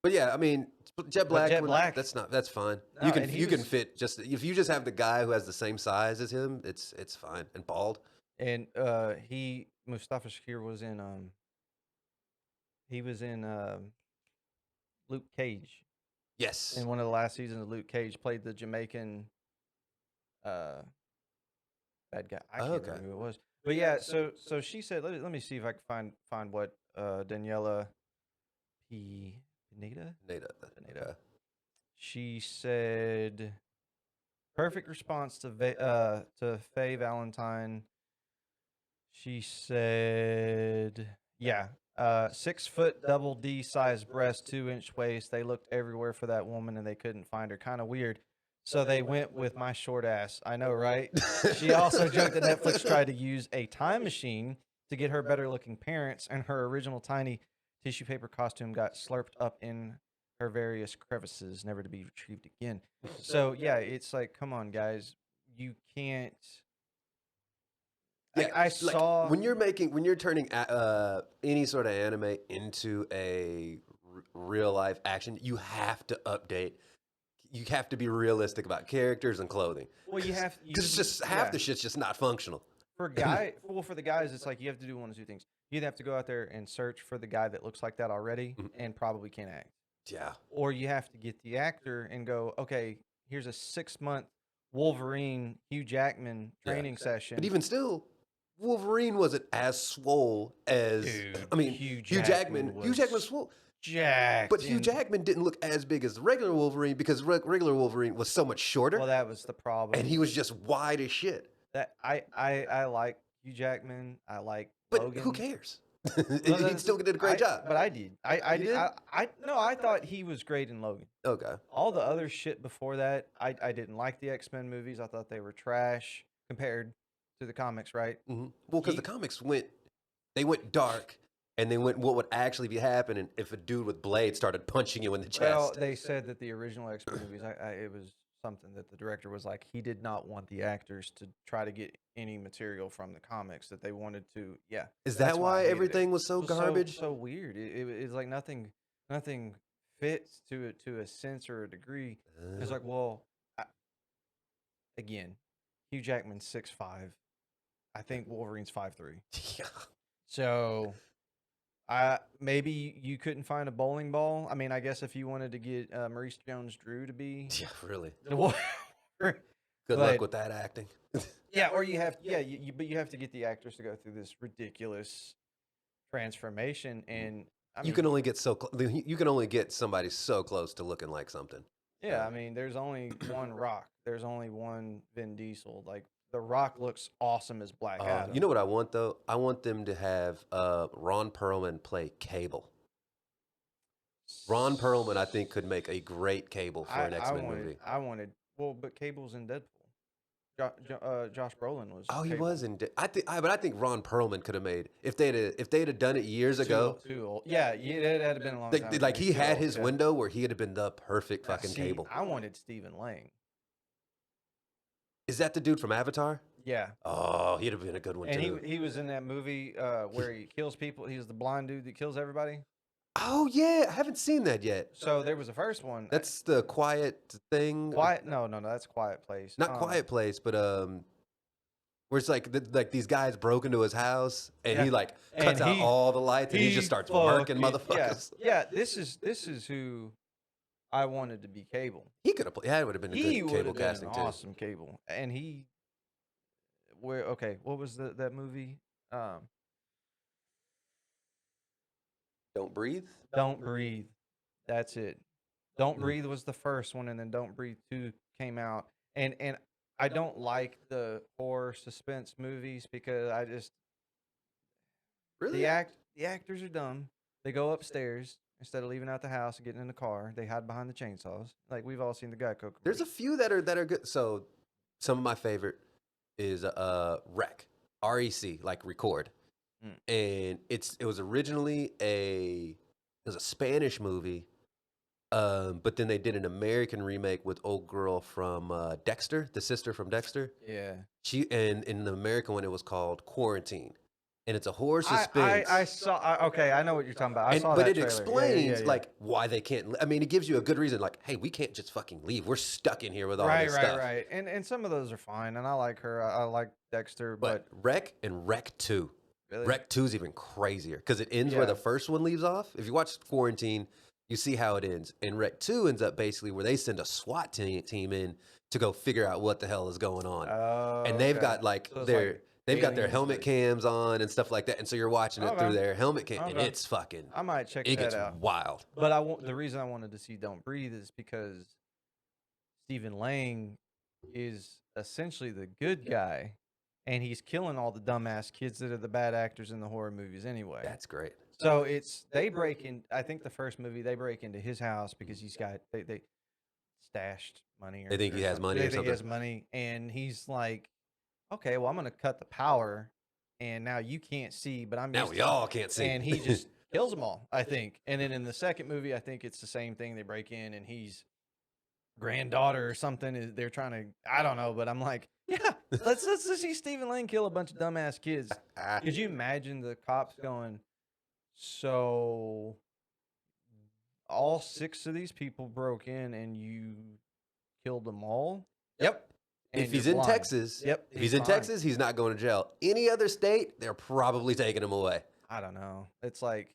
but yeah, I mean Jet Black. Jet Black- That's fine. No, you can and he you can was- fit just if you just have the guy who has the same size as him, it's fine and bald. And Mustafa Shakir was in Luke Cage. Yes. In one of the last seasons of Luke Cage, played the Jamaican bad guy. I can't remember who it was. But yeah, so she said, let me see if I can find what Daniela Pineda. Nada. She said, perfect response to Faye Valentine. She said, yeah, 6 foot double D size breast, 2-inch waist. They looked everywhere for that woman and they couldn't find her. Kind of weird. So they went with my short ass. I know, right? She also joked that Netflix tried to use a time machine to get her better looking parents, and her original tiny tissue paper costume got slurped up in her various crevices, never to be retrieved again. So yeah, it's like, come on, guys. You can't. Yeah, I saw when you're turning any sort of anime into a real life action, you have to update. You have to be realistic about characters and clothing. Well, you have because it's just half the shit's just not functional. For the guys, it's like you have to do one of two things. You either have to go out there and search for the guy that looks like that already and probably can't act. Yeah. Or you have to get the actor and go, okay, here's a 6-month Wolverine Hugh Jackman training session. But even still, Wolverine wasn't as swole as Hugh Jackman. Hugh Jackman was swole. But Hugh Jackman didn't look as big as the regular Wolverine because regular Wolverine was so much shorter. Well, that was the problem. And he was just wide as shit. That I like Hugh Jackman. I like Logan. Who cares? He still did a great job. But I did. I thought he was great in Logan. Okay. All the other shit before that, I didn't like the X-Men movies. I thought they were trash compared to the comics, right? Mm-hmm. Well, because the comics went dark, and they went what would actually be happening if a dude with blades started punching you in the chest. Well, they said that the original X-Men movies, it was something that the director was like, he did not want the actors to try to get any material from the comics, that they wanted to. Yeah. Is that why everything was so garbage? So weird. It's like nothing fits to a sense or a degree. It's like, well, again, Hugh Jackman's 6'5". I think Wolverine's 5'3". Yeah. So, maybe you couldn't find a bowling ball. I mean, I guess if you wanted to get Maurice Jones-Drew to be, yeah, really. Good luck with that acting. Yeah, or you have, but you have to get the actors to go through this ridiculous transformation, and I mean, you can only get you can only get somebody so close to looking like something. Yeah, I mean, there's only one Rock. There's only one Vin Diesel. Like, The Rock looks awesome as Black Adam. You know what I want though? I want them to have Ron Perlman play Cable. Ron Perlman, I think, could make a great Cable for an X-Men movie. But Cable's in Deadpool. Josh Brolin was. Oh, he Cable. was in. But I think Ron Perlman could have made if they'd have done it years ago. Too old. Yeah, it had been a long time. Like he had his yeah. window where he would have been the perfect fucking See, Cable. I wanted Stephen Lang. Is that the dude from Avatar? Yeah. Oh, he'd have been a good one and too. he was in that movie where he kills people. He's the blind dude that kills everybody. Oh yeah, I haven't seen that yet. So there was the first one. That's the Quiet thing. No, that's Quiet Place. Not Quiet Place, but where it's like these guys broke into his house and he like cuts out all the lights and he just starts murking motherfuckers. Yeah, this is who I wanted to be Cable. He could have played. Yeah, it would have been a good Cable casting too. Awesome Cable, and what was that movie? Don't Breathe. Don't Breathe. That's it. Don't Breathe was the first one, and then Don't Breathe 2 came out. And I don't like the horror suspense movies because I just really the actors are dumb. They go upstairs instead of leaving out the house and getting in the car. They hide behind the chainsaws. Like we've all seen the Geico commercial. There's a few that are good. So some of my favorite is Rec. REC, like record. And it was originally a Spanish movie, but then they did an American remake with old girl from Dexter, the sister from Dexter. Yeah. And in the American one, it was called Quarantine, and it's a horror suspense. I saw. Okay, I know what you're talking about. I saw but that it trailer. explains like why they can't. I mean, it gives you a good reason. Like, hey, we can't just fucking leave. We're stuck in here with all this stuff. Right. And some of those are fine, and I like her. I like Dexter, but Rec and Rec 2. Really? Rec 2 is even crazier because it ends where the first one leaves off. If you watch Quarantine, you see how it ends. And Rec 2 ends up basically where they send a SWAT team in to go figure out what the hell is going on. And they've got like they've got their helmet cams on and stuff like that. And so you're watching it through their helmet cam, and it's fucking. I might check it that gets out. wild. But the reason I wanted to see Don't Breathe is because Stephen Lang is essentially the good guy. And he's killing all the dumbass kids that are the bad actors in the horror movies anyway. That's great. So they break in. I think the first movie they break into his house because he's got they stashed money. They think he has money. They think he has money, and he's like, okay, well I'm gonna cut the power, and now you can't see, but I'm now we all can't see. And he just kills them all, I think. And then in the second movie, I think it's the same thing. They break in, and he's granddaughter or something. They're trying to, I don't know, but I'm like, yeah, let's see Stephen Lang kill a bunch of dumbass kids. Could you imagine the cops going, so all 6 of these people broke in and you killed them all? Yep. And if he's in Texas, if he's in Texas, he's not going to jail. Any other state, they're probably taking him away. I don't know. It's like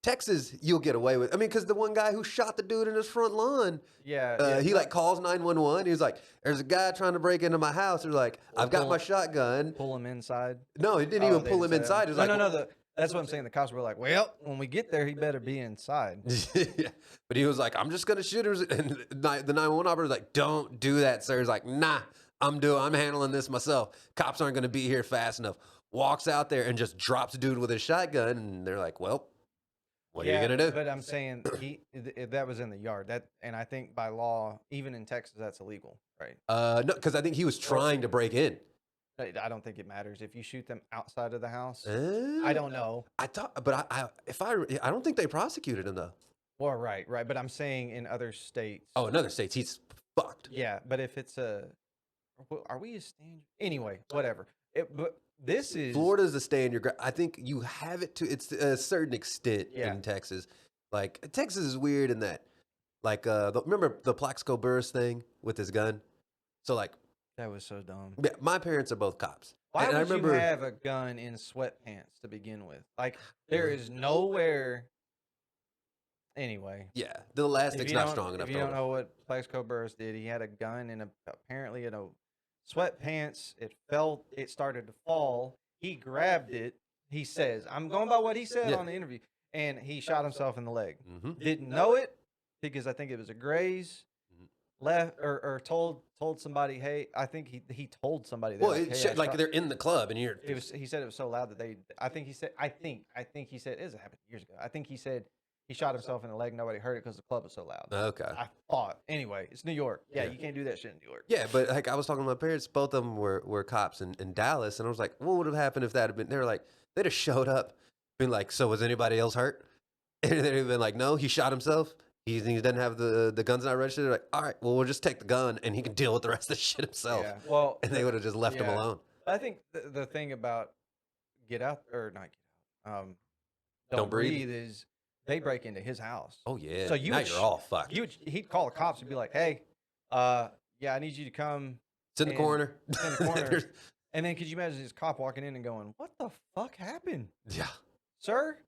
Texas, you'll get away with. I mean, because the one guy who shot the dude in his front lawn, he like calls 911. He's like, "There's a guy trying to break into my house." They're like, "I've got my shotgun." Pull him inside. No, he didn't even pull him inside. He was no. That's what I'm saying. The cops were like, "Well, when we get there, he better be inside." Yeah. But he was like, "I'm just gonna shoot him." And the 911 operator was like, "Don't do that, sir." He's like, "Nah, I'm handling this myself. Cops aren't gonna be here fast enough." Walks out there and just drops a dude with his shotgun, and they're like, "Well, what are you gonna do?" But I'm saying that was in the yard. And I think by law, even in Texas, that's illegal, right? No, because I think he was trying to break in. I don't think it matters if you shoot them outside of the house. I don't know. I thought, but I don't think they prosecuted him though. Well, right. But I'm saying in other states. Oh, in other states, he's fucked. Yeah, but if it's are we a stand? Anyway, whatever. But this is Florida's the stay in your. I think you have it to a certain extent in Texas. Like Texas is weird in that, like, remember the Plaxico Burress thing with his gun? So like. That was so dumb. Yeah, my parents are both cops. Why would you have a gun in sweatpants to begin with? Like, there is nowhere. Anyway. Yeah, the elastic's not strong enough. If you don't know what Plaxico Burress did, he had a gun apparently in a sweatpants. It started to fall. He grabbed it. He says, I'm going by what he said on the interview. And he shot himself in the leg. Mm-hmm. Didn't know it because I think it was a graze. Left or told somebody, hey, I think he told somebody that. Well, like they're in the club and he said it was so loud that I think he said it happened years ago. I think he said He shot himself in the leg. Nobody heard it because the club was so loud. Okay. I thought. Anyway, it's New York. Yeah, you can't do that shit in New York. Yeah, but like I was talking to my parents, both of them were cops in Dallas, and I was like, what would have happened if that had been? They were like, they'd have showed up, been like, so was anybody else hurt? And they'd have been like, no, he shot himself. He doesn't have the gun's not registered. They're like, all right, well, we'll just take the gun and he can deal with the rest of the shit himself. Yeah. Well, and they would have just left him alone. I think the thing about Get Out or not Get Out, Don't Breathe is they break into his house. Oh yeah. So now you're all fucked. He'd call the cops and be like, hey, yeah, I need you to come. Sit in the corner. Sit in the corner. And then could you imagine this cop walking in and going, what the fuck happened? Yeah. Sir,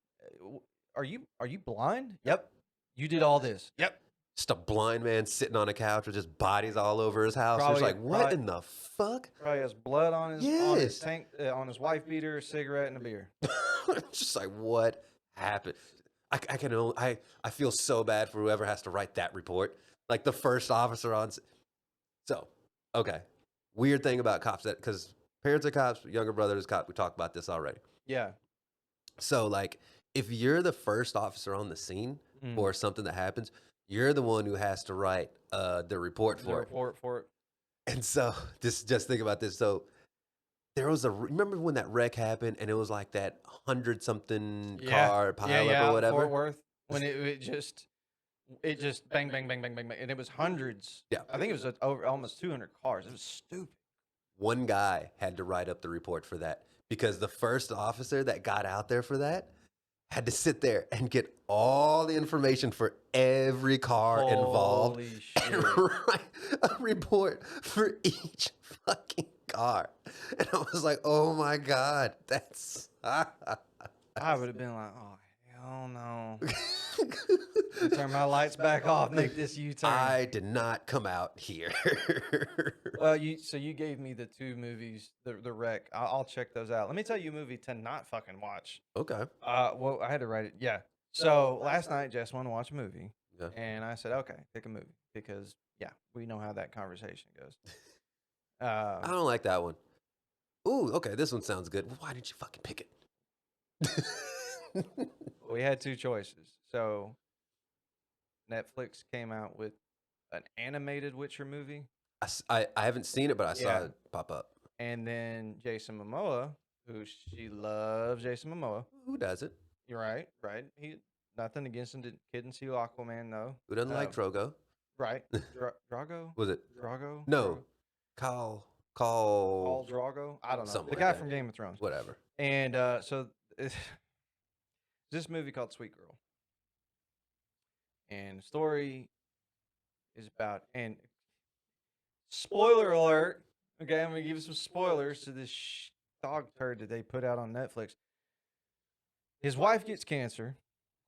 are you blind? Yep. You did all this. Yep. Just a blind man sitting on a couch with just bodies all over his house. It's like, what in the fuck? Probably has blood on his tank, on his wife beater, a cigarette, and a beer. It's just like, what happened? I feel so bad for whoever has to write that report. Like the first officer on. So, okay. Weird thing about cops because parents are cops, younger brother is cop. We talked about this already. Yeah. So like, if you're the first officer on the scene for something that happens, you're the one who has to write the report for it. And so just think about this. So there was remember when that wreck happened and it was like that 100-something car pileup or whatever? Fort Worth. When it just bang, bang, bang, bang, bang, bang. And it was hundreds. Yeah. I think it was over almost 200 cars. It was stupid. One guy had to write up the report for that because the first officer that got out there for that had to sit there and get all the information for every car involved and write a report for each fucking car. And I was like, oh my God, that's... I would have been like, oh, hell no. Turn my lights back off, make this U-turn. I did not come out here. Well, you gave me the two movies, the wreck. I'll check those out. Let me tell you a movie to not fucking watch. Okay. Well, I had to write it. Yeah. So last night, Jess wanted to watch a movie, Yeah. and I said, okay, pick a movie because we know how that conversation goes. I don't like that one. Ooh, okay, this one sounds good. Why did you fucking pick it? We had two choices. So Netflix came out with an animated Witcher movie. I haven't seen it, but I saw it pop up. And then Jason Momoa, who she loves Jason Momoa. Who doesn't? You're right. He nothing against him. Couldn't see Aquaman though. Who doesn't like Drogo? Right. Drago? Was it? Drago? No. Call Drago? I don't know. Something The like guy that. from Game of Thrones. Whatever. And so this movie called Sweet Girl. And the story is about, and spoiler alert, okay, I'm going to give you some spoilers to this dog turd that they put out on Netflix. His wife gets cancer.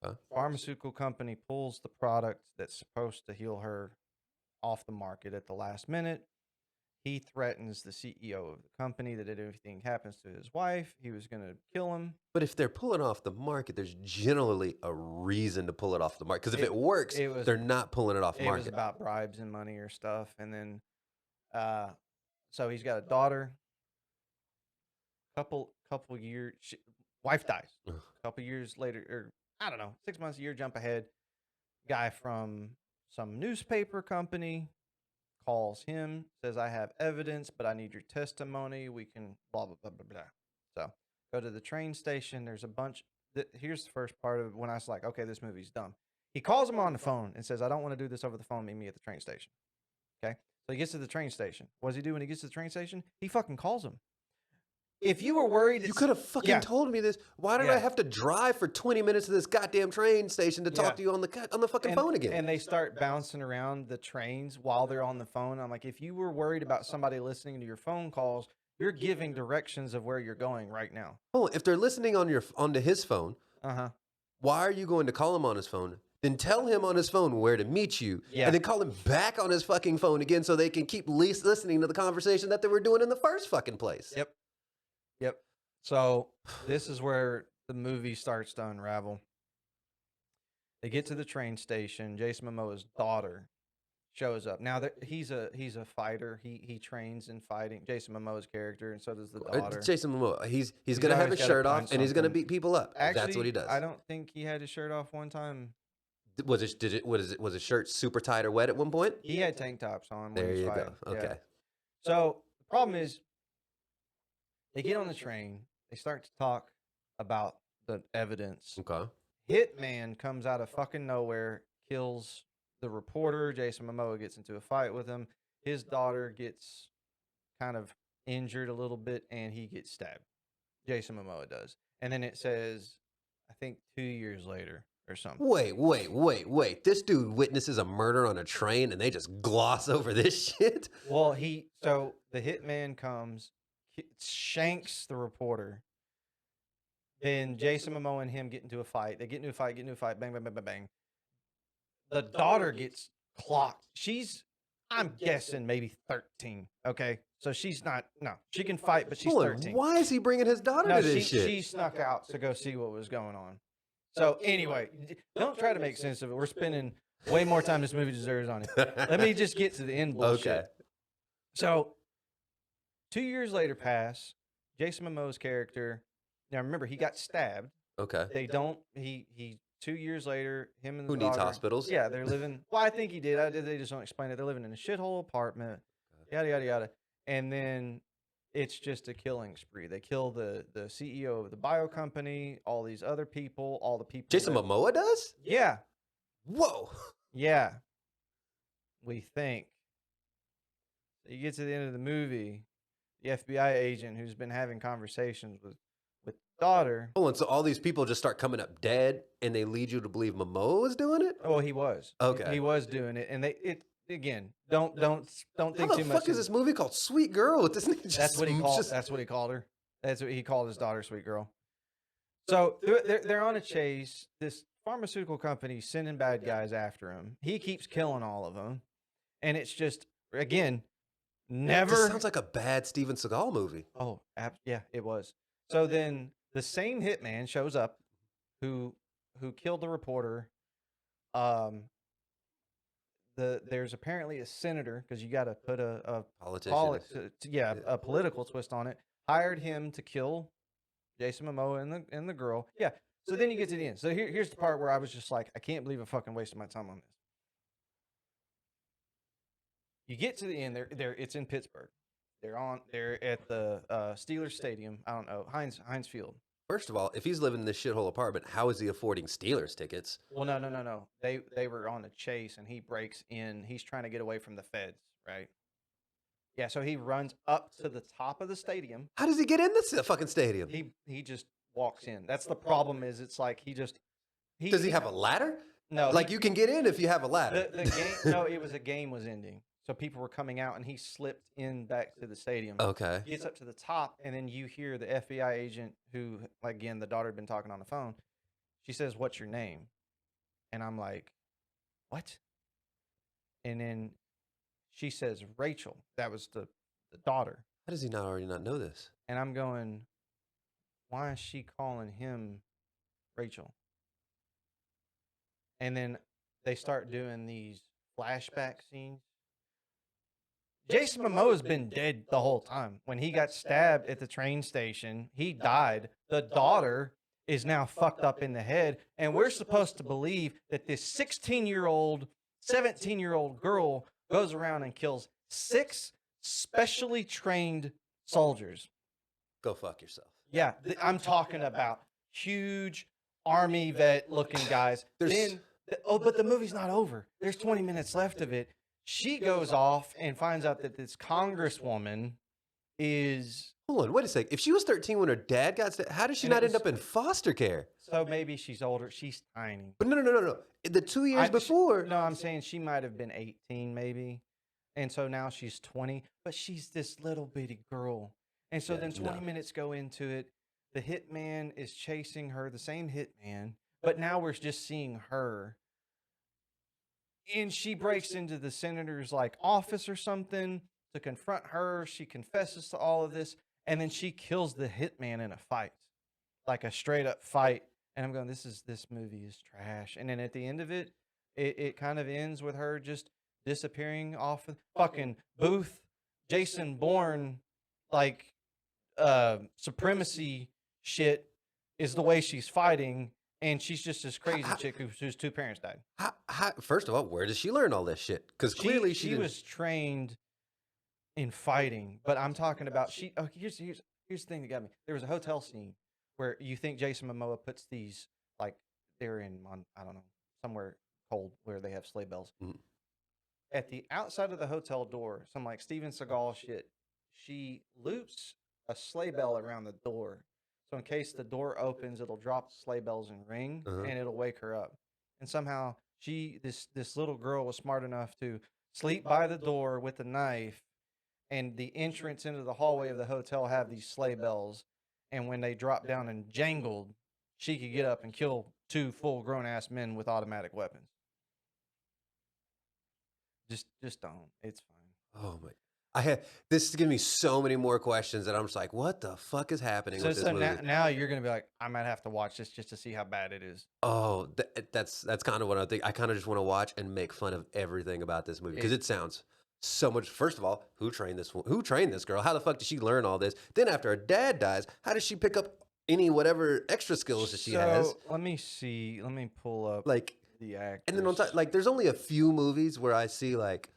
Huh? Pharmaceutical company pulls the product that's supposed to heal her off the market at the last minute. He threatens the CEO of the company that if anything happens to his wife, he was going to kill him. But if they're pulling off the market, there's generally a reason to pull it off the market. Because if it works, they're not pulling it off the market. It was about bribes and money or stuff. And then, so he's got a daughter. Couple years, wife dies. A couple years later, or I don't know, 6 months, a year, jump ahead. Guy from some newspaper company calls him, says, I have evidence, but I need your testimony. We can blah, blah, blah, blah, blah. So go to the train station. There's a bunch. Here's the first part of when I was like, okay, this movie's dumb. He calls him on the phone and says, I don't want to do this over the phone. Meet me at the train station. Okay. So he gets to the train station. What does he do when he gets to the train station? He fucking calls him. If you were worried, you could have fucking told me this. Why did I have to drive for 20 minutes to this goddamn train station to talk to you on the fucking phone again? And they start bouncing around the trains while they're on the phone. I'm like, if you were worried about somebody listening to your phone calls, you're giving directions of where you're going right now. Oh, if they're listening onto his phone, why are you going to call him on his phone? Then tell him on his phone where to meet you, and then call him back on his fucking phone again so they can keep listening to the conversation that they were doing in the first fucking place. Yep. So this is where the movie starts to unravel. They get to the train station. Jason Momoa's daughter, shows up. Now he's a fighter. He trains in fighting. Jason Momoa's character, and so does the daughter. Jason Momoa. He's gonna have his shirt off and he's gonna beat people up. Actually, that's what he does. I don't think he had his shirt off one time. Was his shirt super tight or wet at one point? He had tank tops on. There when he was you fighting. go. Okay. Yeah. So the problem is, they get on the train. They start to talk about the evidence. Okay. Hitman comes out of fucking nowhere, kills the reporter. Jason Momoa gets into a fight with him. His daughter gets kind of injured a little bit, and he gets stabbed. Jason Momoa does. And then it says, I think 2 years later or something. Wait. This dude witnesses a murder on a train, and they just gloss over this shit? Well, so the hitman comes, shanks the reporter. Then Jason Momoa and him get into a fight. They get into a fight, bang, bang, bang, bang, bang. The daughter gets clocked. I'm guessing maybe 13. Okay, so she's not. No, she can fight, but she's 13. Why is he bringing his daughter to this shit? She snuck out to go see what was going on. So anyway, don't try to make sense of it. We're spending way more time this movie deserves on it. Let me just get to the end bullshit. Okay. So 2 years later pass. Jason Momoa's character. Now remember, he got stabbed. Okay. They don't. He 2 years later, him and the Who needs daughter- hospitals? Yeah, they're living. Well, I think he did. They just don't explain it. They're living in a shithole apartment. Yada yada yada. And then it's just a killing spree. They kill the CEO of the bio company, all these other people, all the people. Jason Momoa does? Yeah. Whoa. Yeah. We think. So you get to the end of the movie, the FBI agent who's been having conversations with daughter. Oh, and so all these people just start coming up dead, and they lead you to believe Momoa was doing it? Oh, he was. Okay. He was doing it, and again. Don't think How too the much. fuck is this movie called Sweet Girl? With this That's what he called. That's what he called her. That's what he called his daughter, Sweet Girl. So they're on a chase. This pharmaceutical company sending bad guys after him. He keeps killing all of them, and it's just again never. This sounds like a bad Steven Seagal movie. Oh, yeah, it was. So then the same hitman shows up, who killed the reporter. There's apparently a senator, because you got to put a Politician. a political twist on it. Hired him to kill Jason Momoa and the girl. Yeah. So then you get to the end. So here's the part where I was just like, I can't believe I fucking wasted my time on this. You get to the end. It's in Pittsburgh. They're at the Steelers Stadium. I don't know, Heinz Field. First of all, if he's living in this shithole apartment, how is he affording Steelers tickets? Well, no. They were on a chase, and he breaks in. He's trying to get away from the feds, right? Yeah, so he runs up to the top of the stadium. How does he get in this fucking stadium? He just walks in. That's the problem. Is it's like does he have a ladder? No, like you can get in if you have a ladder. The game. No, it was a game was ending, so people were coming out, and he slipped in back to the stadium. Okay. He gets up to the top, and then you hear the FBI agent, who, again, the daughter had been talking on the phone. She says, "What's your name?" And I'm like, "What?" And then she says, "Rachel." That was the daughter. How does he already not know this? And I'm going, why is she calling him Rachel? And then they start doing these flashback scenes. Jason Momoa's been dead the whole time. When he got stabbed at the train station, he died. The daughter is now fucked up in the head, and we're supposed to believe that this 16-year-old, 17-year-old girl goes around and kills 6 specially trained soldiers. Go fuck yourself. Yeah, I'm talking about huge army vet looking guys. But the movie's not over. There's 20 minutes left of it. She goes off and finds out that this congresswoman is... Hold on, wait a sec. If she was 13 when her dad got stabbed, how did she not end up in foster care? So maybe she's older. She's tiny. But no. The 2 years before... No, I'm saying she might have been 18 maybe. And so now she's 20. But she's this little bitty girl. And so then 20 minutes go into it. The hitman is chasing her, the same hitman. But now we're just seeing her. And she breaks into the senator's office or something to confront her. She confesses to all of this. And then she kills the hitman in a fight. Like a straight up fight. And I'm going, this movie is trash. And then at the end of it, it kind of ends with her just disappearing off of fucking Booth, Jason Bourne, like supremacy shit is the way she's fighting, and she's just this crazy chick whose two parents died. First of all, where does she learn all this shit? Because clearly she was trained in fighting, but I'm talking about here's the thing that got me. There was a hotel scene where you think Jason Momoa puts these, like, they're in I don't know, somewhere cold where they have sleigh bells. Mm-hmm. At the outside of the hotel door, some like Steven Seagal shit, she loops a sleigh bell around the door. So in case the door opens, it'll drop the sleigh bells and ring, and it'll wake her up. And somehow this little girl was smart enough to sleep by the door with a knife, and the entrance into the hallway of the hotel have these sleigh bells. And when they dropped down and jangled, she could get up and kill 2 full grown ass men with automatic weapons. Just don't. It's fine. Oh my! This is giving me so many more questions, and I'm just like, what the fuck is happening with this movie? Now you're gonna be like, I might have to watch this just to see how bad it is. Oh, that's kind of what I think. I kind of just want to watch and make fun of everything about this movie because it sounds so much. First of all, who trained this girl? How the fuck did she learn all this? Then after her dad dies, how does she pick up any whatever extra skills that she has? Let me see. Let me pull up like the actors. And then on top, like, there's only a few movies where I see like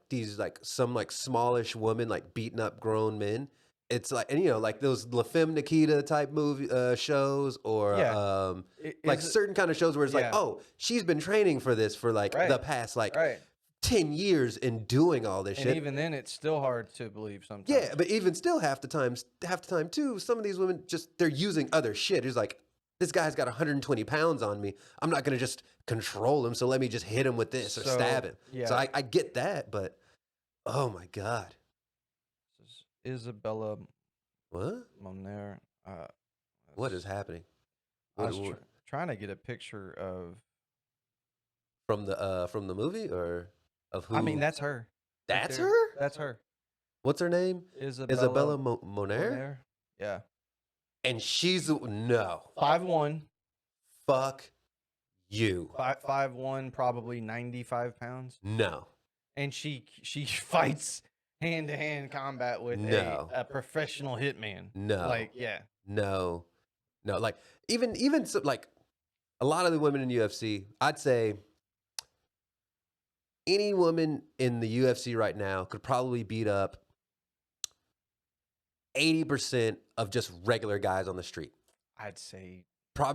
these like some like smallish woman like beating up grown men. It's like, and like those La Femme Nikita type movie shows, or like certain kind of shows where it's like, oh, she's been training for this for like the past 10 years in doing all this shit. And even then, it's still hard to believe sometimes. Yeah, but even still, half the time too, some of these women they're using other shit. It's like, this guy's got 120 pounds on me. I'm not going to just control him, so let me just hit him with this or stab him. Yeah. So I get that, but oh my God. This is Isabella Moner. What is happening? I was trying to get a picture of... From the movie, or of who? I mean, that's her. That's her? That's her. What's her name? Isabella Moner? Yeah. And she's no 5'1". Fuck you. 5'1", probably 95 pounds. No. And she fights hand-to-hand combat with a professional hitman. No. Like, yeah. No. Like, even so, like, a lot of the women in UFC, I'd say any woman in the UFC right now could probably beat up 80% of just regular guys on the street. I'd say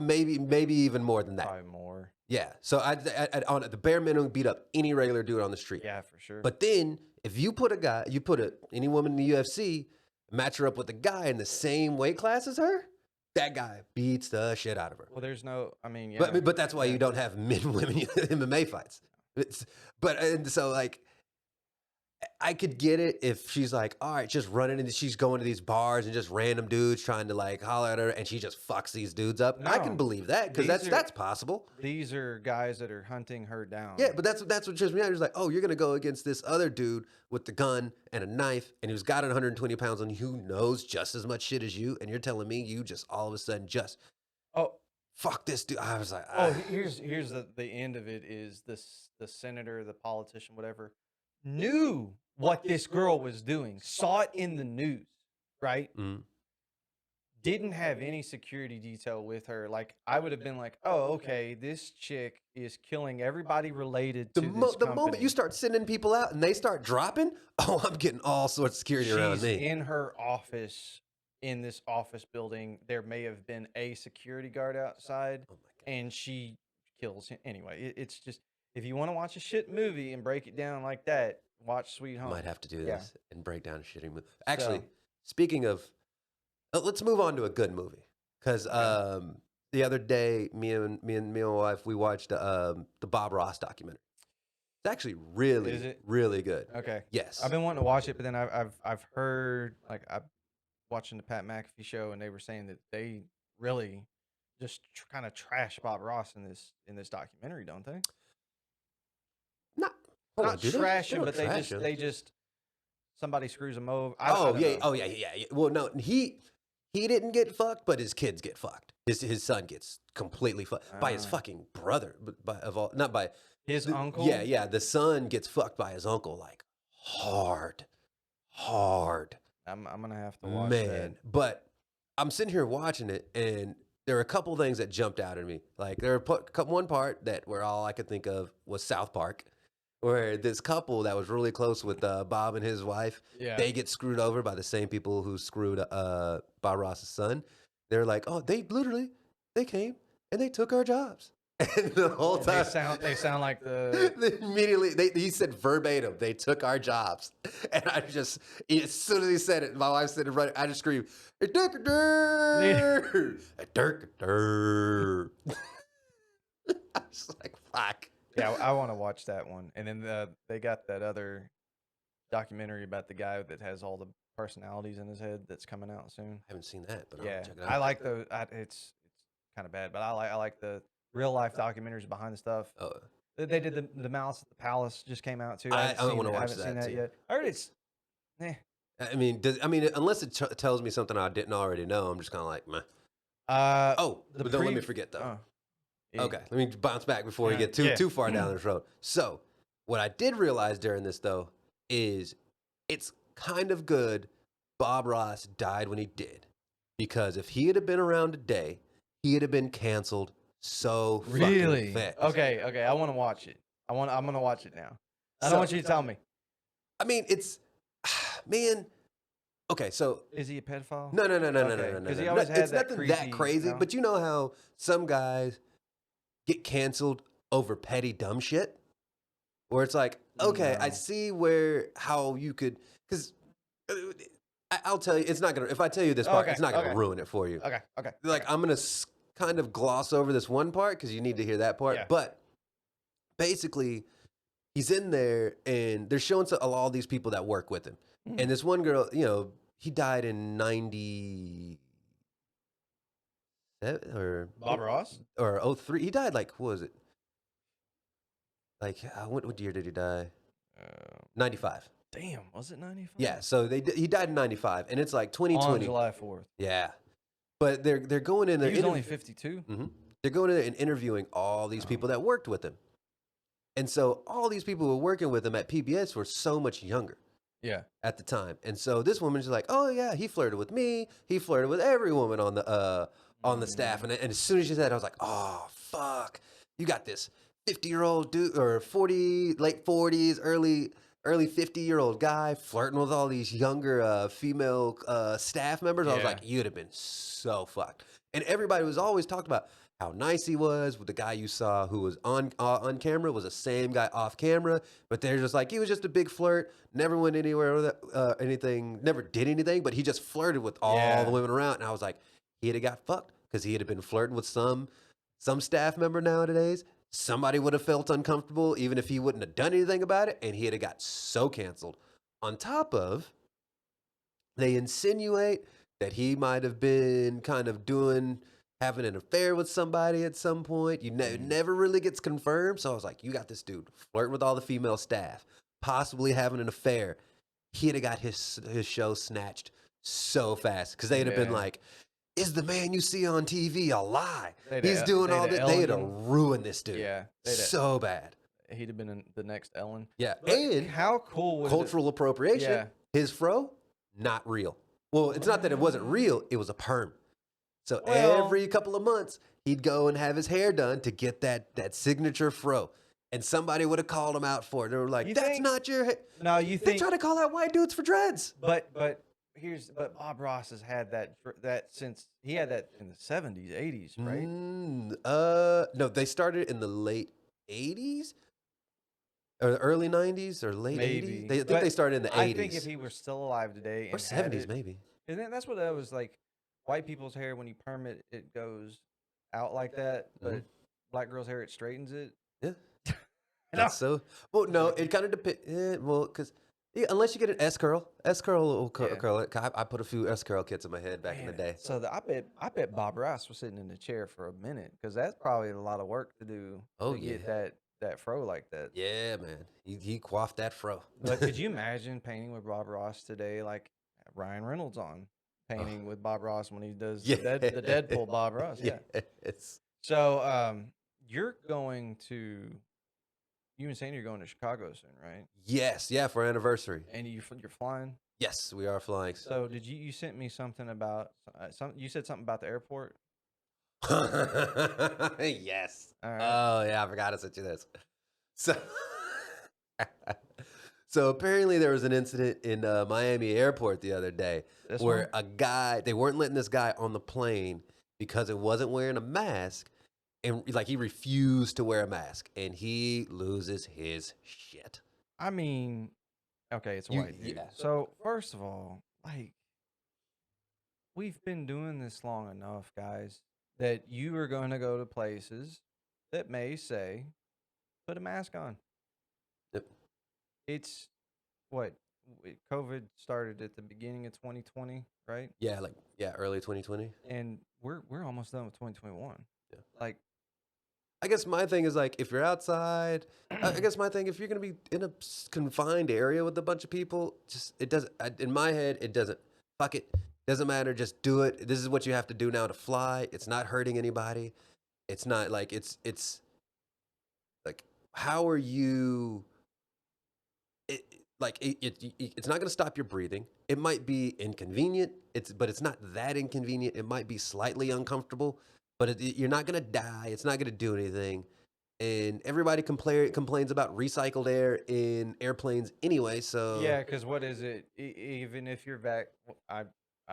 maybe even more than that. Probably more. Yeah. So I'd on the bare minimum beat up any regular dude on the street. Yeah, for sure. But then if you put any woman in the UFC, match her up with a guy in the same weight class as her, that guy beats the shit out of her. Well, there's no, I mean, yeah. But that's why you don't have men-women MMA fights. And so, like, I could get it if she's like, all right, just running and she's going to these bars and just random dudes trying to like holler at her and she just fucks these dudes up. No, I can believe that because that's possible. These are guys that are hunting her down. Yeah, but that's what trips me out. It's like, oh, you're gonna go against this other dude with the gun and a knife and who's got 120 pounds on you, who knows just as much shit as you, and you're telling me you just all of a sudden just fuck this dude. I was like, here's the end of it is the senator, the politician, whatever, knew what this girl was doing, saw it in the news, right? Mm-hmm. Didn't have any security detail with her. Like, I would have been like, oh, okay, this chick is killing everybody related to this company. The moment you start sending people out and they start dropping, oh, I'm getting all sorts of security around me. In her office, in this office building, there may have been a security guard outside, and she kills him. Anyway, it's just, if you want to watch a shit movie and break it down like that, watch Sweet Home. Might have to do this and break down a shitty movie. Actually, speaking of, let's move on to a good movie. Because the other day, me and my wife, we watched the Bob Ross documentary. It's actually really good. Okay. Yes. I've been wanting to watch it, but then I've heard, like, I'm watching the Pat McAfee show, and they were saying that they really just kind of trash Bob Ross in this documentary, don't they? Not trash him, but they just somebody screws him over. Yeah. Well, no, he didn't get fucked, but his kids get fucked. His son gets completely fucked by his fucking brother, but not by his uncle. Yeah. The son gets fucked by his uncle like hard. I'm gonna have to watch Man, that. but I'm sitting here watching it, and there are a couple things that jumped out at me. Like there were one part where all I could think of was South Park, where this couple that was really close with Bob and his wife, they get screwed over by the same people who screwed Bob Ross's son. They're like, oh, they came and they took our jobs. And the whole time they sound like the immediately he said verbatim, they took our jobs. And I just, as soon as he said it, my wife said it right, I just screamed, I was like, fuck. Yeah, I want to watch that one. And then they got that other documentary about the guy that has all the personalities in his head that's coming out soon. I haven't seen that, but yeah, I'll check it out. I like those. It's kind of bad, but I like the real life documentaries behind the stuff. Oh, They did the Mouse at the Palace just came out too. I want to watch haven't seen that that too. yet. I heard it's. I mean, unless it tells me something I didn't already know, I'm just kind of like, meh. But don't let me forget though. Okay, let me bounce back before we get too far down this road. So, what I did realize during this though is it's kind of good Bob Ross died when he did, because if he had been around today, he'd have been canceled so fucking fast. Okay, I want to watch it. I'm gonna watch it now. I don't want you to tell me. I mean, it's man. Okay, so is he a pedophile? No. Because he always had it's nothing that crazy, but you know how some guys get canceled over petty dumb shit, where it's like, okay, I see how you could, because I'll tell you, it's not gonna. If I tell you this part, it's not gonna ruin it for you. Okay. Like I'm gonna kind of gloss over this one part because you need to hear that part. Yeah. But basically, he's in there and they're showing all these people that work with him, and this one girl, he died in 90. Or Bob Ross? Or 03. He died like, what was it? Like, what year did he die? 95. Damn, was it 95? Yeah, so he died in 95, and it's like 2020. On July 4th. Yeah. But they're going in there. He was only 52? Mm-hmm. They're going in there and interviewing all these people that worked with him. And so all these people who were working with him at PBS were so much younger. Yeah. At the time. And so this woman's like, oh, yeah, he flirted with me. He flirted with every woman on the staff. And as soon as she said it, I was like, oh, fuck. You got this 50-year-old dude or late 40s, early 50-year-old guy flirting with all these younger female staff members. I was like, you'd have been so fucked. And everybody was always talking about how nice he was with the guy you saw who was on camera was the same guy off camera. But they're just like, he was just a big flirt, never went anywhere with anything, never did anything, but he just flirted with all the women around. And I was like, he'd have got fucked because he'd have been flirting with some staff member nowadays. Somebody would have felt uncomfortable even if he wouldn't have done anything about it, and he'd have got so canceled. On top of, they insinuate that he might have been kind of having an affair with somebody at some point. Never really gets confirmed. So I was like, you got this dude flirting with all the female staff, possibly having an affair. He'd have got his show snatched so fast because they'd have been like, is the man you see on TV a lie? He's doing all this. They'd have ruined this dude. Yeah. So bad. He'd have been in the next Ellen. Yeah. But and how cool was cultural appropriation. Yeah. His fro, not real. Well, it's not that it wasn't real. It was a perm. So Well, every couple of months, he'd go and have his hair done to get that signature fro. And somebody would have called him out for it. They were like, that's not your hair. No, you They think. try to call out white dudes for dreads. But Bob Ross has had that since he had that in the 70s, 80s, right? No, they started in the late 80s or the early 90s or late 80s. I think they started in the 80s. I think if he were still alive today, or 70s maybe. And that's what that was like. White people's hair, when you perm it, it goes out like that. But black girls' hair, it straightens it. Yeah. That's so. Well, no, it kind of depends. Well, because unless you get an S curl will curl it. I put a few S curl kits in my head back in the day. So I bet Bob Ross was sitting in the chair for a minute because that's probably a lot of work to do. To get that fro like that. Yeah, man, he coiffed that fro. But could you imagine painting with Bob Ross today, like Ryan Reynolds on? painting with Bob Ross when he does the Deadpool Bob Ross. Yeah. Yes. So you're going to, you and Sandy are going to Chicago soon, right? Yes. Yeah, for our anniversary. And you're flying? Yes, we are flying. So did you sent me something about you said something about the airport? Yes. All right. Oh yeah, I forgot to send you this. So, so apparently there was an incident in Miami airport the other day where a guy, they weren't letting this guy on the plane because it wasn't wearing a mask, and like he refused to wear a mask, and he loses his shit. I mean, okay, it's a white dude. Yeah. So first of all, like, we've been doing this long enough, guys, that you are going to go to places that may say, put a mask on. Yep. It's what COVID started at the beginning of 2020, right? Yeah, early 2020. And we're almost done with 2021. Yeah. Like, I guess my thing is like if you're outside, I guess my thing if you're gonna be in a confined area with a bunch of people, just it doesn't. In my head, it doesn't. Fuck it, doesn't matter. Just do it. This is what you have to do now to fly. It's not hurting anybody. It's not like it's like how are you? It's not gonna stop your breathing. It might be inconvenient. But it's not that inconvenient. It might be slightly uncomfortable. But you're not going to die. It's not going to do anything. And everybody complains about recycled air in airplanes anyway. So yeah, because what is it? Even if you're I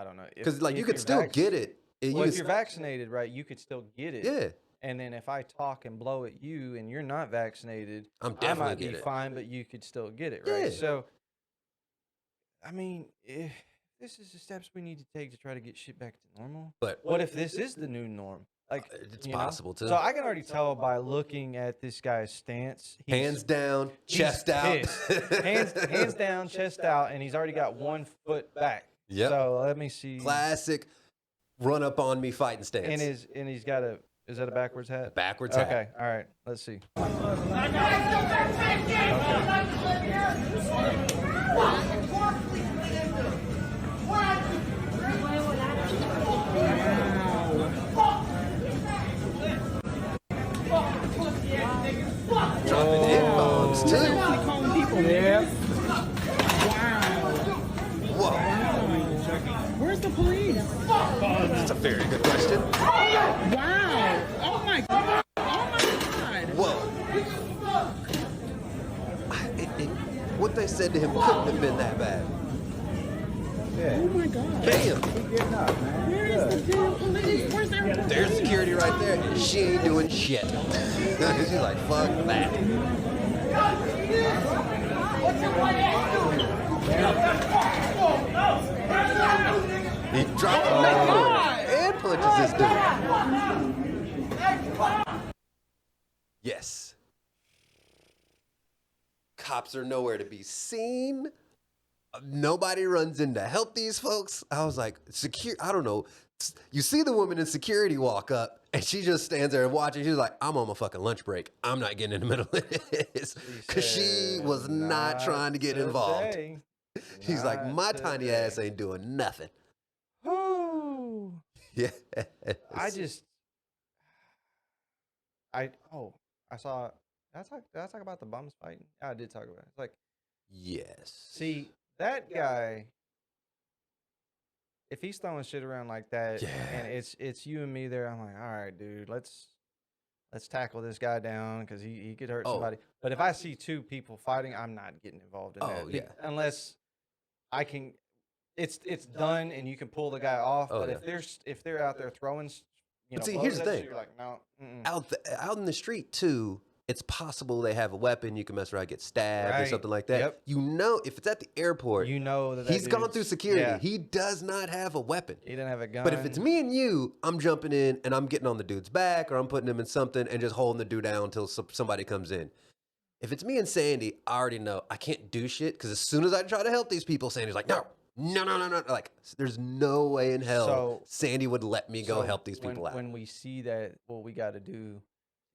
don't know. Because like you could still get it. Well, if you're vaccinated, right, you could still get it. Yeah. And then if I talk and blow at you and you're not vaccinated, I'm definitely I might be fine, but you could still get it, right? Yeah. So, I mean, this is the steps we need to take to try to get shit back to normal. But what if this is the new norm? Like, it's possible too. So I can already tell by looking at this guy's stance. Hands down, chest out. hands down, chest out, and he's already got 1 foot back. Yep. So let me see. Classic run up on me fighting stance. And he's got a, is that a backwards hat? Backwards hat. Okay, all right, let's see. Dropping N-bombs too. Yeah. Whoa. Where's the police? That's a very good question. Wow. Oh my God. Oh my God. Whoa. What they said to him couldn't have been that bad. Oh my God. Bam. Where is the damn police? Where's everybody? There's security right there, and she ain't doing shit. She's like, fuck that. He drops and punches this dude. Yes. Cops are nowhere to be seen. Nobody runs in to help these folks. I was like, I don't know. You see the woman in security walk up, and she just stands there and watches. She's like, I'm on my fucking lunch break. I'm not getting in the middle of this. Because she was not trying to get involved. She's like, my tiny ass ain't doing nothing. Whoo. Yeah. I saw, did I talk about the bums fighting? Yeah, I did talk about it. It's like, yes. see, that guy, if he's throwing shit around like that, and it's you and me there, I'm like, all right, dude, let's tackle this guy down because he could hurt somebody. But if I see two people fighting, I'm not getting involved in that. Yeah. Unless I can, it's done and you can pull the guy off. But if they're out there throwing, see, here's the thing. You're like, no. Out in the street too. It's possible they have a weapon. You can mess around, get stabbed or something like that. Yep. You know, if it's at the airport, you know that he's gone through security. Yeah. He does not have a weapon. He didn't have a gun. But if it's me and you, I'm jumping in and I'm getting on the dude's back or I'm putting him in something and just holding the dude down until somebody comes in. If it's me and Sandy, I already know I can't do shit because as soon as I try to help these people, Sandy's like, no. Like, there's no way in hell Sandy would let me go help these people out. When we see that, what we got to do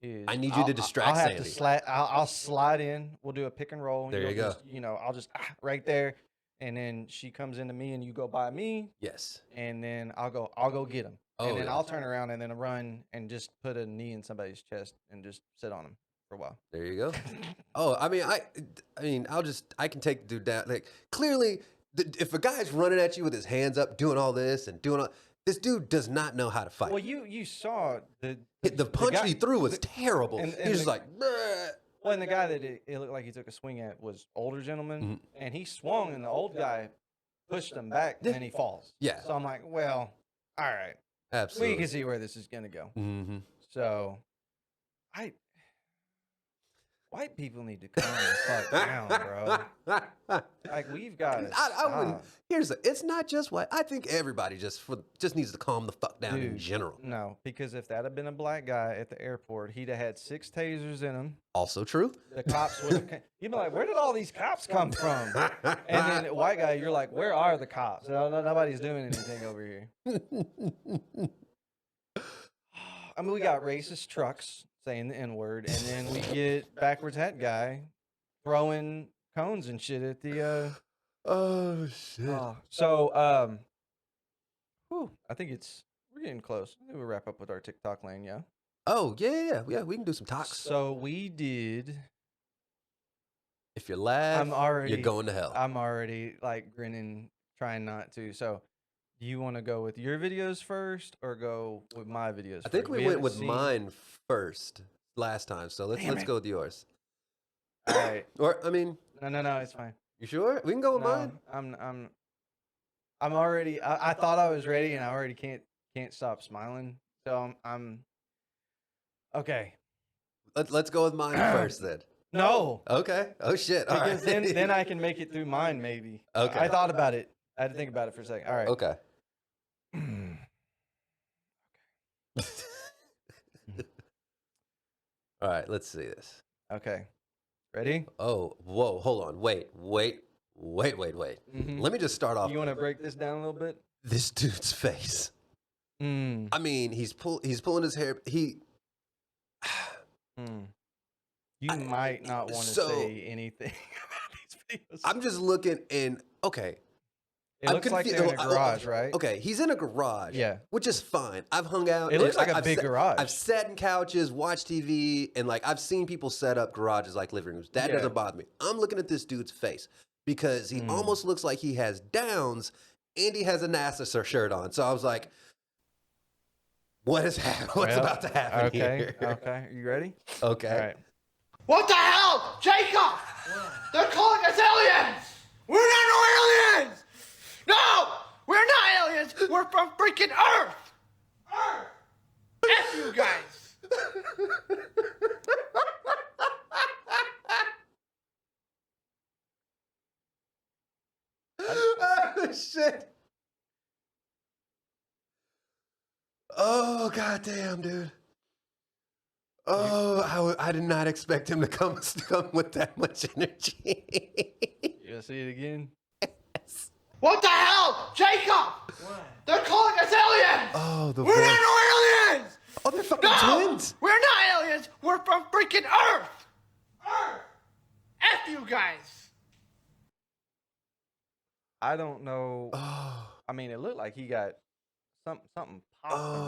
is I need you to distract Sandy. I'll slide in. We'll do a pick and roll. There you go. I'll just right there, and then she comes into me, and you go by me, Yes. and then I'll go get him, and then yeah. I'll turn around and then run and just put a knee in somebody's chest and just sit on him for a while. There you go. I mean, I can take the dude down. Like, clearly, if a guy's running at you with his hands up, doing all this and doing all, this dude does not know how to fight. Well, you saw the punch guy, he threw was terrible. and He was just like, Bleh. Well, and the guy that it looked like he took a swing at was older gentleman, and he swung, and the old guy pushed him back, and then he falls. Yeah. So I'm like, well, all right. Absolutely. We can see where this is going to go. Mm-hmm. So, white people need to calm the fuck down, bro. Like, we've got to I wouldn't. It's not just white. I think everybody just needs to calm the fuck down in general. No, because if that had been a black guy at the airport, he'd have had 6 tasers in him. Also true. The cops would have. You'd be like, where did all these cops come from? And then the white guy, you're like, where are the cops? Nobody's doing anything over here. I mean, we got racist trucks saying the N-word, and then we get backwards hat guy throwing cones and shit at the Oh shit. So I think we're getting close. I think we'll wrap up with our TikTok lane, yeah. Oh yeah. We can do some talks. So we did. If you laugh, you're going to hell. I'm already like grinning, trying not to. So, do you want to go with your videos first, or go with my videos? I think first? we went with mine first last time, so let's go with yours. All right. Or I mean, no, it's fine. You sure? We can go with mine. I'm already. I thought I was ready, and I already can't stop smiling. So I'm okay. Let's go with mine first then. No. Okay. Oh shit. All because right. then I can make it through mine maybe. Okay. I thought about it. I had to think about it for a second. All right. Okay. All right. Let's see this. Okay. Ready? Oh, whoa. Hold on. Wait. Mm-hmm. Let me just start off. You want to break this down a little bit? This dude's face. Mm. I mean, he's pulling his hair. You might not want to say anything about these videos. I'm just looking and okay. It looks like they're in a garage, right? Okay, he's in a garage. Yeah. Which is fine. I've hung out. It looks like a big garage. I've sat in couches, watched TV, and like I've seen people set up garages like living rooms. That doesn't bother me. I'm looking at this dude's face because he almost looks like he has downs and he has a NASA shirt on. So I was like, what's about to happen here? Okay. Are you ready? Okay. All right. What the hell? Jacob! They're calling us aliens! We're not no aliens! No! We're not aliens! We're from freaking Earth! Earth! F you guys! Oh, shit. Oh, goddamn, dude. Oh, I did not expect him to come with that much energy. You gonna see it again? Yes. What the hell? Jacob! What? They're calling us aliens! Oh, We're not no aliens! Oh, they're fucking twins! We're not aliens! We're from freaking Earth! Earth! F you guys! I don't know. Oh. I mean, it looked like he got something popping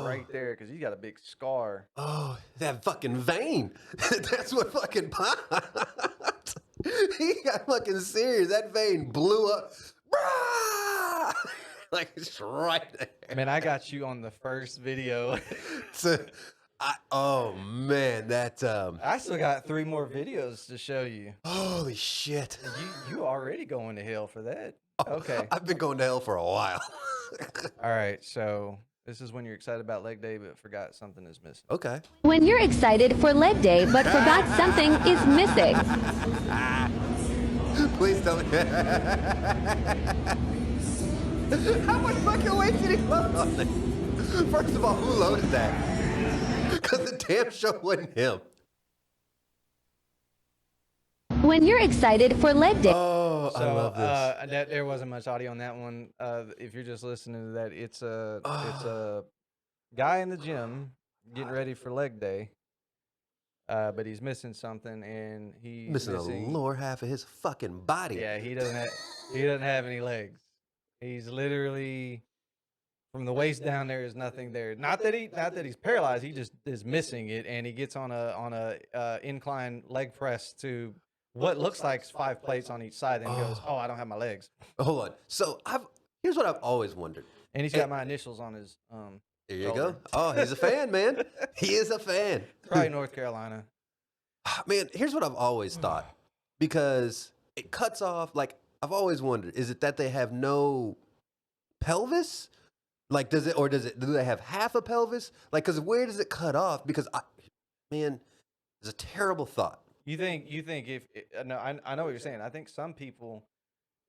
right there because he's got a big scar. Oh, that fucking vein. That's what fucking popped. He got fucking serious. That vein blew up. Like, it's right there. I mean, I got you on the first video. Oh, man. That, I still got 3 more videos to show you. Holy shit. You already going to hell for that. Okay. I've been going to hell for a while. All right. So this is when you're excited about leg day, but forgot something is missing. Okay. When you're excited for leg day, but forgot something is missing. Please tell me. How much fucking weight did he load on it? First of all, who loaded that? Because the damn show wasn't him. When you're excited for leg day. Oh, I love this. There wasn't much audio on that one. If you're just listening to that, it's a guy in the gym getting ready for leg day. but he's missing something, and he's Missing the lower half of his fucking body. Yeah, he doesn't have any legs. He's literally from the waist down there is nothing there. Not that he's paralyzed. He just is missing it, and he gets on a incline leg press to what looks like 5 plates on each side, and he goes, "Oh, I don't have my legs." Hold on. So here's what I've always wondered. And he's got my initials on his There you shoulder. go. Oh, he's a fan, man. He is a fan. Probably North Carolina. Man, here's what I've always thought. Because it cuts off, like, I've always wondered, is it that they have no pelvis? Like, do they have half a pelvis? Like, because where does it cut off? Because, man, it's a terrible thought. You think if no, I know what you're saying. I think some people,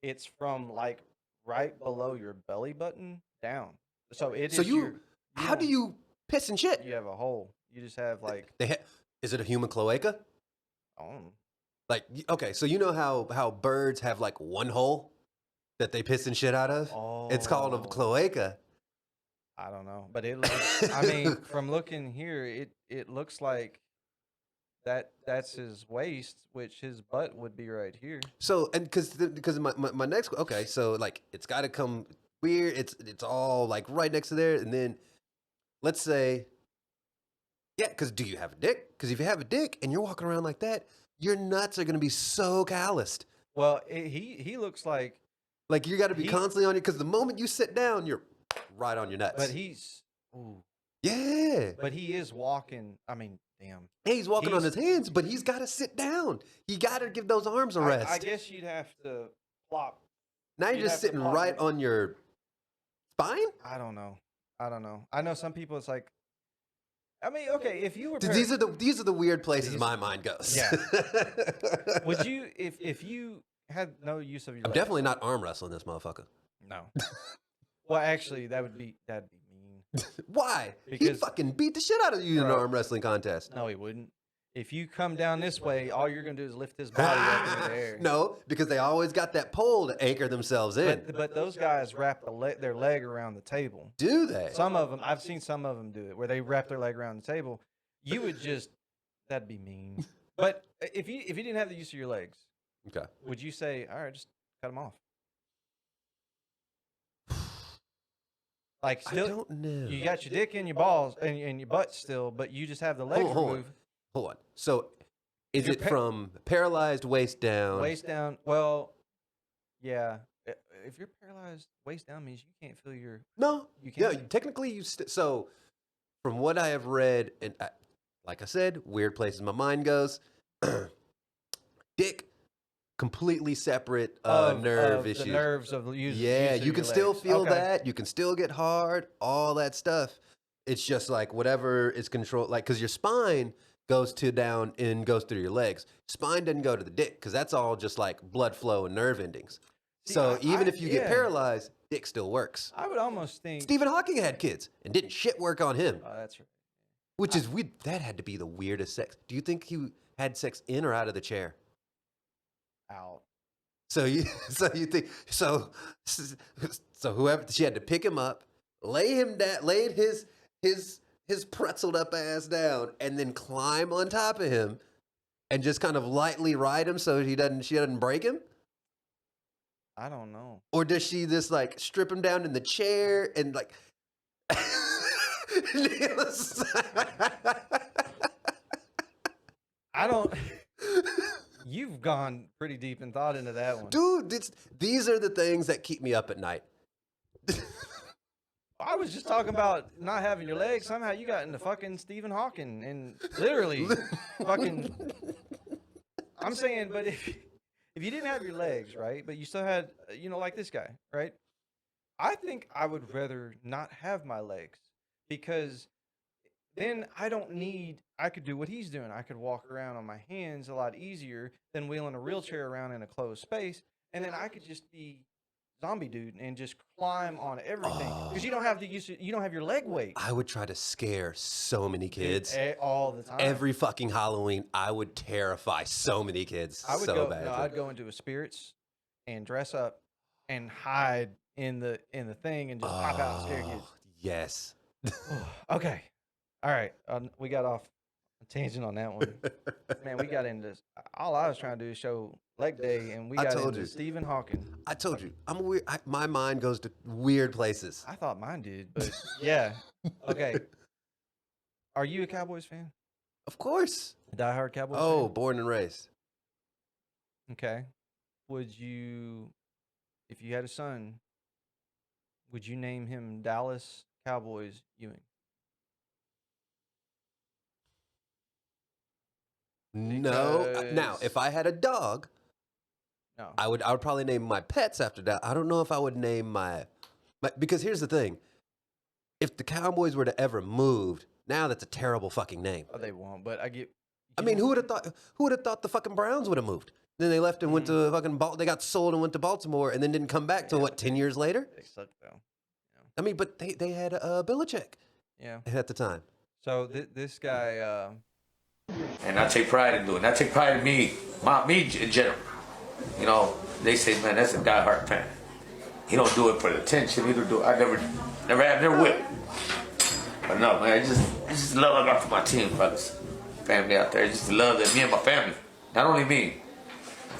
it's from like right below your belly button down. So how do you piss and shit? You have a hole. You just have like. Is it a human cloaca? Like, okay, so you know how birds have like one hole that they piss and shit out of? Oh. It's called a cloaca. I don't know, but it looks, I mean, from looking here, it looks like that's his waist, which his butt would be right here. So, and because my next, okay, so like it's got to come weird. It's all like right next to there, and then let's say, yeah, because do you have a dick? Because if you have a dick and you're walking around like that, your nuts are gonna be so calloused. Well, he looks like you got to be constantly on you, because the moment you sit down, you're right on your nuts. But he is walking. I mean, damn. Hey, he's walking on his hands, but he's got to sit down. He got to give those arms a rest. I guess you'd have to plop. Now you're just sitting right on your spine? I don't know. I know some people, it's like, I mean, okay, if you were these are the weird places my mind goes. Yeah. Would you, if you had no use of your legs? Definitely not arm wrestling this motherfucker. No. Well, actually, that'd be mean. Why? Because he'd fucking beat the shit out of you in an arm wrestling contest. No, he wouldn't. If you come down this way, all you're gonna do is lift his body up in the air. No, because they always got that pole to anchor themselves in. But those guys wrap their leg around the table. Do they? Some of them, I've seen some of them do it, where they wrap their leg around the table. You would just, that'd be mean. But if you didn't have the use of your legs, okay, would you say, all right, just cut them off? Like, still, I don't know. You got your dick in your balls and your butt still, but you just have the legs removed. Hold on. So, is it from paralyzed waist down? Waist down. Well, yeah. If you're paralyzed, waist down means you can't feel your. No, you can't. Yeah, technically you. So, from what I have read, and like I said, weird places my mind goes. Dick, completely separate nerve issues. The nerves of using. Yeah, you can still feel okay. that. You can still get hard. All that stuff. It's just like whatever is controlled. Like, because your spine goes down and goes through your legs. Spine doesn't go to the dick because that's all just like blood flow and nerve endings. See, so even if you get paralyzed, dick still works. I would almost think Stephen Hawking had kids and didn't shit work on him. Oh, that's right. Which is weird. That had to be the weirdest sex. Do you think he had sex in or out of the chair? Out. So you think so whoever, she had to pick him up, lay him down, laid his pretzeled up ass down, and then climb on top of him and just kind of lightly ride him so she doesn't break him? I don't know. Or does she just like strip him down in the chair and like I don't. You've gone pretty deep in thought into that one. Dude, these are the things that keep me up at night. I was just talking about not having your legs. Somehow you got into fucking Stephen Hawking and literally fucking. I'm saying, but if you didn't have your legs, right, but you still had, like this guy, right? I think I would rather not have my legs because then I could do what he's doing. I could walk around on my hands a lot easier than wheeling a wheelchair around in a closed space. And then I could just be zombie dude and just climb on everything because you don't have your leg weight. I would try to scare so many kids all the time. Every fucking Halloween, I would terrify so many kids. I would so badly. No, I'd go into a spirits and dress up and hide in the thing and just pop out and scare kids. Yes. Okay. All right. We got off tangent on that one. Man, we got into all I was trying to do is show leg day, and we I got told into you. Stephen Hawking. I told you, I'm weird. My mind goes to weird places. I thought mine did, but yeah. Okay. Are you a Cowboys fan? Of course. A diehard Cowboys Oh, fan? born and raised. Okay. Would you, if you had a son, would you name him Dallas Cowboys Ewing? No. Now, Because- if I had a dog, No. I would probably name my pets after that. I don't know if I would name my because here's the thing. If the Cowboys were to ever moved, now that's a terrible fucking name. Oh, they won't, but I get. I mean, who would have thought the fucking Browns would have moved? Then they left and went to fucking they got sold and went to Baltimore and then didn't come back till what, 10 years later? They suck though. I mean, but they had Belichick Yeah. at the time. So this guy, And I take pride in doing it. I take pride in me in general. You know, they say, man, that's a diehard fan. He don't do it for the attention. He don't do it. I never will. But no, man, it's just the love I got for my team, fellas. Family out there. It's just the love that me and my family. Not only me.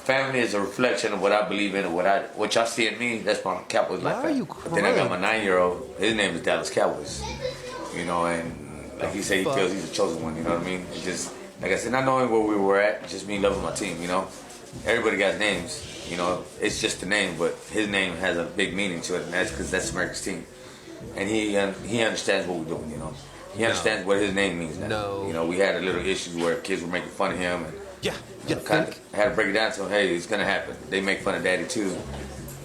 Family is a reflection of what I believe in and what y'all see in me. That's my Cowboys life. Why are you But then I got my crying? 9-year-old. His name is Dallas Cowboys. You know, and like he said, he feels he's a chosen one. You know what I mean? It's just like I said, not knowing where we were at, just me loving my team. You know, everybody got names. You know, it's just a name, but his name has a big meaning to it, and that's because that's America's team. And he understands what we're doing. You know, he understands what his name means now. No. You know, we had a little issues where kids were making fun of him and. Yeah. You Kind think? of had to break it down to him, hey, it's gonna happen. They make fun of daddy too,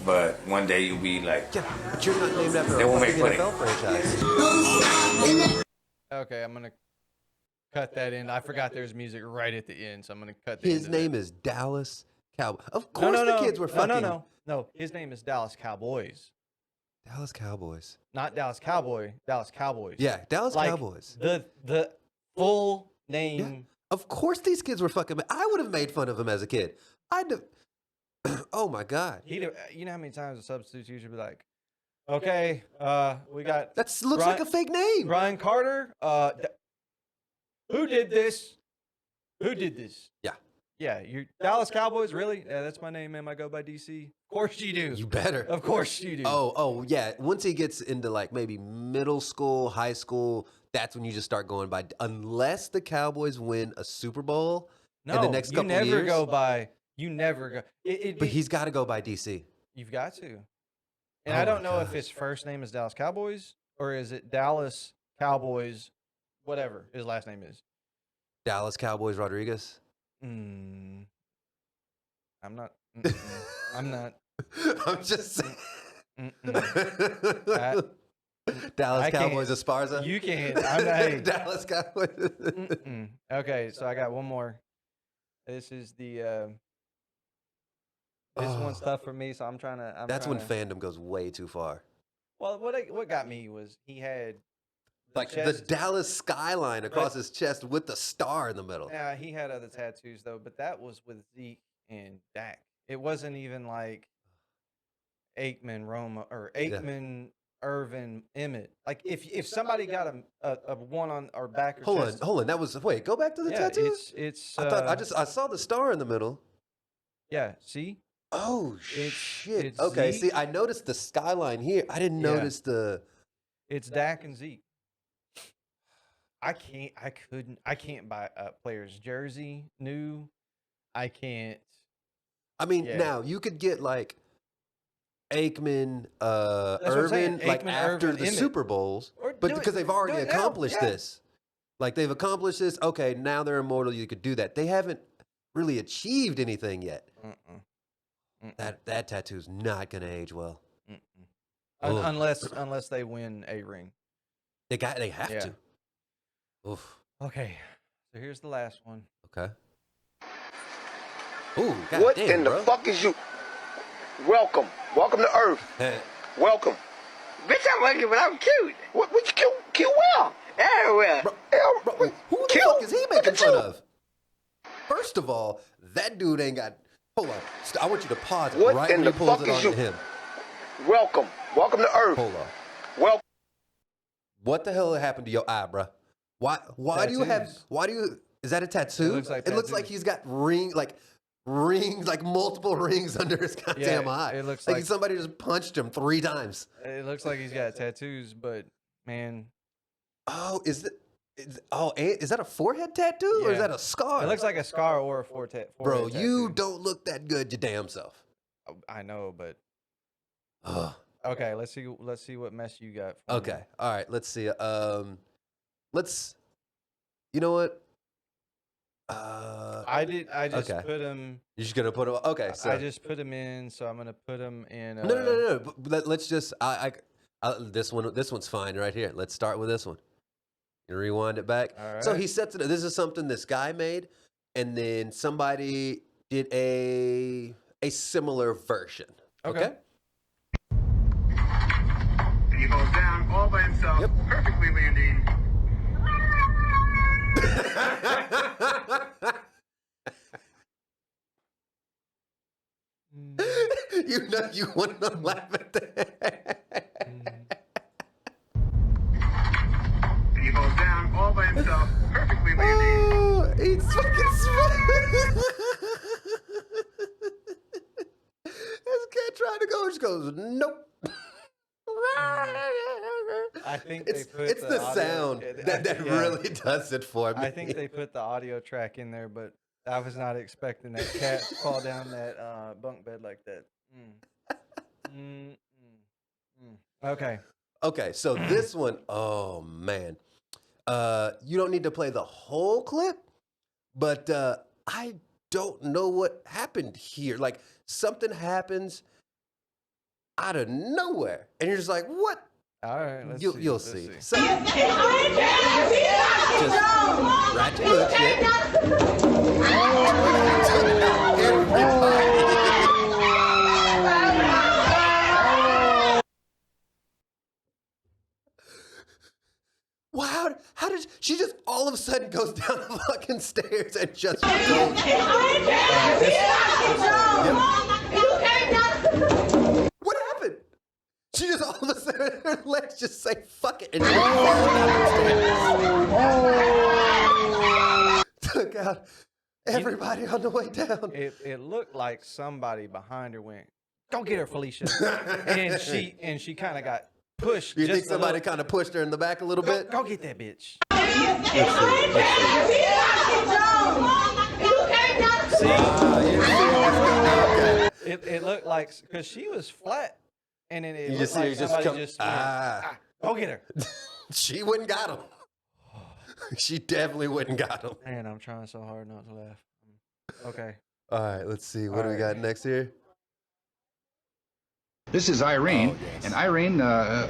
but one day you'll be like, Yeah, but you're not named after They a won't make fucking money. NFL franchise. okay, I'm gonna cut that in. I forgot there's music right at the end, so I'm gonna cut. The His end of name that. is Dallas Cowboys. Of course, the kids were fucking No. His name is Dallas Cowboys, Dallas Cowboys. not Dallas Cowboy. Dallas Cowboys. Yeah, Dallas Like, Cowboys. The full name. Of course, these kids were fucking. I would have made fun of him as a kid. I'd have. Oh my god, You know how many times a substitute teacher would be like, okay, we got that looks like a fake name. Ryan Carter. Who did this? Who did this? Yeah. Yeah, you're Dallas Cowboys, really? Yeah, that's my name, man. I go by DC. Of course you do. You better. Of course you do. Oh yeah. Once he gets into like maybe middle school, high school, that's when you just start going by. Unless the Cowboys win a Super Bowl no, in the next couple you never years, go by. You never go. but he's got to go by DC. You've got to. And Oh I don't my know if gosh. his first name is Dallas Cowboys or is it Dallas Cowboys, whatever his last name is. Dallas Cowboys Rodriguez. I'm not. Mm-mm. I'm not. I'm just saying. Mm-mm. Dallas I can't- Cowboys Esparza. You can't. I'm not. Hey. Dallas Cowboys. Mm-mm. Okay, so I got one more. This is the. This one's tough for me, so I'm trying to. That's when fandom goes way too far. Well, what got me was he had. Like the chest- Dallas skyline across his chest with the star in the middle. Yeah, he had other tattoos though, but that was with Zeke and Dak. It wasn't even like Aikman, Roma, or Aikman, Irvin, Emmett. Like if somebody got a one on our back or Hold chest, on. That was go back to the yeah, tattoos. it's. I saw the star in the middle. Yeah. See. Oh It's- shit. it's Okay, Zeke. see, I noticed the skyline here. I didn't Yeah. notice the. It's Dak and Zeke. I can't buy a player's jersey new. I can't. I mean, Yeah. now you could get like Aikman, what I'm saying, Irvin, like Aikman, after Irvin, the Emmett. Super Bowls, Or but do because it- they've already do it now, accomplished yeah. this, like they've accomplished this. Okay, now they're immortal. You could do that. They haven't really achieved anything yet. That tattoo's not gonna age well. Ugh. Unless they win a ring. They have Yeah. to. Oof. Okay, so here's the last one. Okay. Ooh, God What damn, in the bro. fuck is you? Welcome. Welcome to Earth. Welcome. Bitch, I'm lucky, but I'm cute. What you cute? Cute well? Everywhere. Bro, who the Cute? fuck is he Look making at fun you. of? First of all, that dude ain't got. Hold on. I want you to pause it What right in when the he pulls fuck it is onto you? him. Welcome. Welcome to Earth. Hold on. Welcome. What the hell happened to your eye, bruh? Why do you have? Tattoos. Why do you? Is that a tattoo? It looks like he's got rings, like multiple rings under his goddamn eye. It looks like somebody just punched him 3 times. It looks like he's got tattoos, but man. Oh, is that a forehead tattoo or is that a scar? It looks like a scar or a forehead Bro, tattoo. you don't look that good, your damn self. I know, but okay, let's see what mess you got. Okay, all right, let's see. You know what? I just put him. You're just gonna put him. Okay, so I just put him in, so I'm gonna put him in. No. But let's just. This one's fine right here. Let's start with this one. You rewind it back. All right. So he sets it. This is something this guy made, and then somebody did a similar version. Okay. He goes down all by himself, perfectly landing. You know you want to laugh at that. He goes down all by himself, perfectly landing. Oh, he's fucking smart. This kid trying to go, just goes, nope. I think it's the sound that really does it for me. I think they put the audio track in there, but I was not expecting that cat to fall down that bunk bed like that. Okay, so this one, oh man. You don't need to play the whole clip, but I don't know what happened here. Like something happens out of nowhere, and you're just like, "What?" All right, you'll see. So, Just ratchet good shit. Wow, how did she just all of a sudden goes down the fucking stairs and just goes? What happened? She just all of a sudden her legs just say fuck it and she falls down the stairs. Took out everybody on the way down. It looked like somebody behind her went, "Go get her, Felicia," and she kind of got pushed. You think somebody kind of pushed her in the back a little bit? Go get that bitch. It looked like because she was flat, and then it looked like somebody just went, go get her. She wouldn't got him. She definitely wouldn't got him. Man, I'm trying so hard not to laugh. Okay. All right, let's see. What do we got next here? This is Irene. And Irene,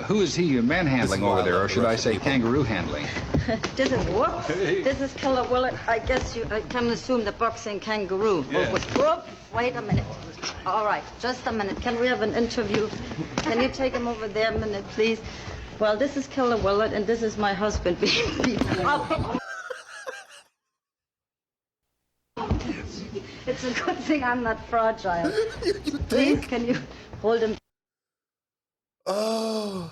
who is he manhandling over there, or should I say kangaroo handling? This is what? This is Killer Willett. I guess I can assume the boxing kangaroo. Yeah. Whoop, wait a minute. All right, just a minute. Can we have an interview? Can you take him over there a minute, please? Well, this is Killer Willett, and this is my husband. It's a good thing I'm not fragile. Please, can you hold him? Oh.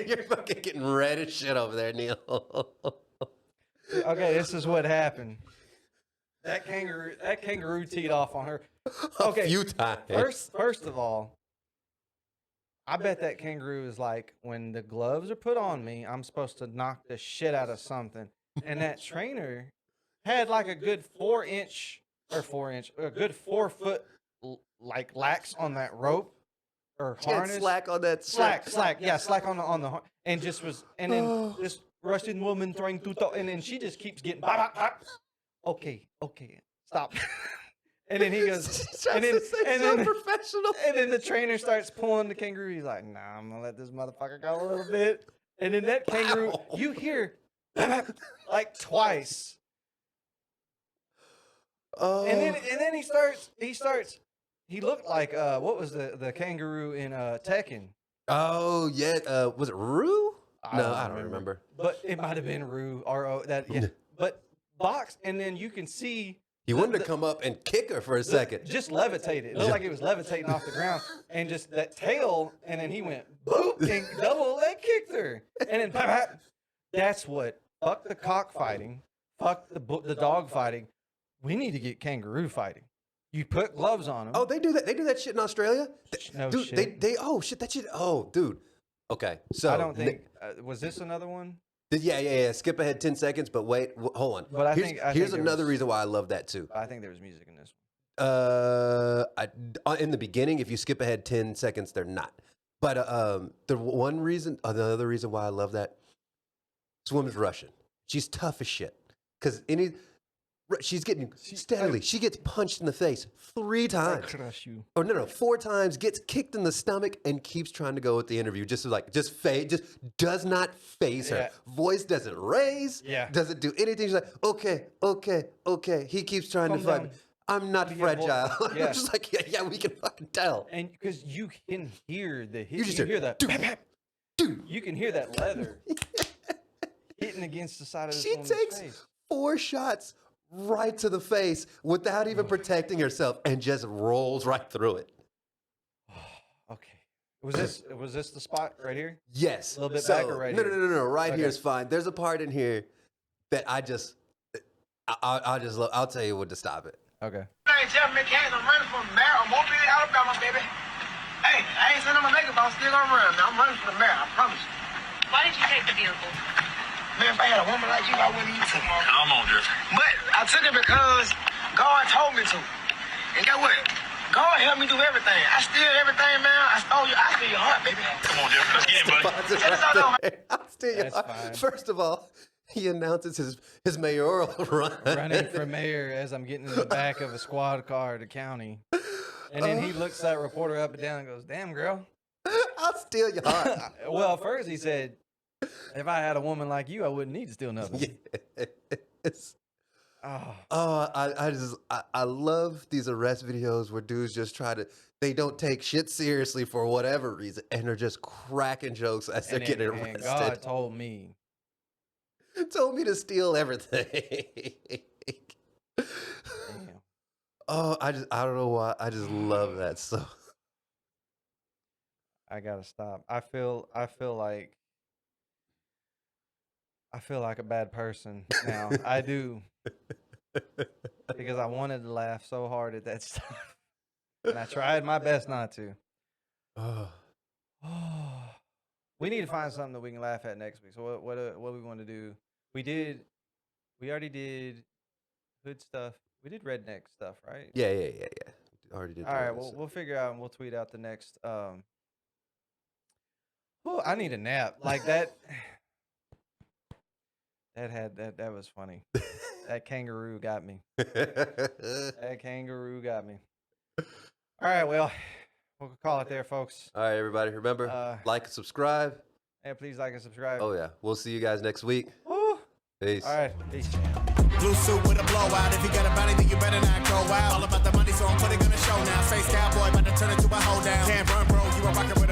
You're fucking getting red as shit over there, Neal. Okay, this is what happened. That kangaroo teed off on her. Okay, a few times. First of all, I bet that kangaroo is like, when the gloves are put on me, I'm supposed to knock the shit out of something. And that trainer had like a good 4 foot like lax on that rope or harness. Slack on that. Slack on the and just was, and then this Russian woman trying to talk, and then she just keeps getting bop, bop, bop. Okay, stop. And then he goes, and then professional. And then the trainer starts pulling the kangaroo. He's like, "Nah, I'm gonna let this motherfucker go a little bit." And then that kangaroo, you hear like twice. Oh. And then he starts. He looked like what was the kangaroo in Tekken? Oh yeah, was it Rue? No, I don't remember. But it might have been Rue. R-O. That yeah. But box, and then you can see he wanted to come up and kick her for a second. Just levitated. It looked like it was levitating off the ground, and just that tail, and then he went boop and double leg kicked her, and then pop, pop. That's what fuck the cockfighting, fuck the dog fighting. We need to get kangaroo fighting. You put gloves on them. Oh, they do that. They do that shit in Australia. No dude, shit. They oh shit that shit. Oh, dude. Okay, so I don't think was this another one? Yeah. Skip ahead 10 seconds, but wait, hold on. But here's another reason why I love that too. I think there was music in this one. In the beginning, if you skip ahead 10 seconds, they're not. But another reason why I love that, this woman's Russian. She's tough as shit. Because she's getting steadily. She gets punched in the face 3 times. I crush you. Or no, 4 times. Gets kicked in the stomach and keeps trying to go with the interview. Just does not phase her. Yeah. Voice doesn't raise. Yeah. Doesn't do anything. She's like, okay. He keeps trying Calm to fight down. me. I'm not You get fragile. Yeah. I'm just like, yeah, we can fucking tell. And because you can hear the hit, You just hear that. Dude. You can hear that leather hitting against the side of this She woman's takes face. 4 shots right to the face without even protecting herself and just rolls right through it. Okay. Was this the spot right here? Yes. A little bit back or right no, here? No. Right Okay. here is fine. There's a part in here that I'll just love. I'll tell you what to stop it. Okay. Hey, Jeff McCain, I'm running from the mayor of Mobile, Alabama, baby. Hey, I ain't sending my makeup, I'm still gonna run. I'm running for the mayor, I promise you. Why did you take the vehicle? Man, if I had a woman like you, I wouldn't even take it. Come on, Jeff. But I took it because God told me to. And get what? God helped me do everything. I steal everything, man. I steal your heart, baby. Come on, Jeff. Let's get in, buddy. I'll steal your That's heart. fine. First of all, he announces his mayoral run. Running for mayor as I'm getting in the back of a squad car to county. And then he looks that reporter up and down and goes, "Damn, girl." I'll steal your heart. Well, first he said, "If I had a woman like you, I wouldn't need to steal nothing." Yes. Oh, I love these arrest videos where dudes just they don't take shit seriously for whatever reason, and they're just cracking jokes as they're getting and arrested. God told me. Told me to steal everything. Damn. Oh, I don't know why. I just love that so. I gotta stop. I feel like a bad person now. I do. Because I wanted to laugh so hard at that stuff. And I tried my best not to. We need to find something that we can laugh at next week. So what we want to do? We already did hood stuff. We did redneck stuff, right? Yeah. Already did. All right, well, we'll figure out and we'll tweet out the next. I need a nap. Like that. That was funny. That kangaroo got me. That kangaroo got me. All right, well, we'll call it there, folks. All right, everybody. Remember, like and subscribe. And please like and subscribe. Oh yeah, we'll see you guys next week. Woo. Peace. All right, peace. Blue suit with a blowout. If you got a body, then you better not go out. All about the money, so I'm putting on a show now. Face cowboy, about to turn it to a hold down. Can't run, bro. You a rocker with a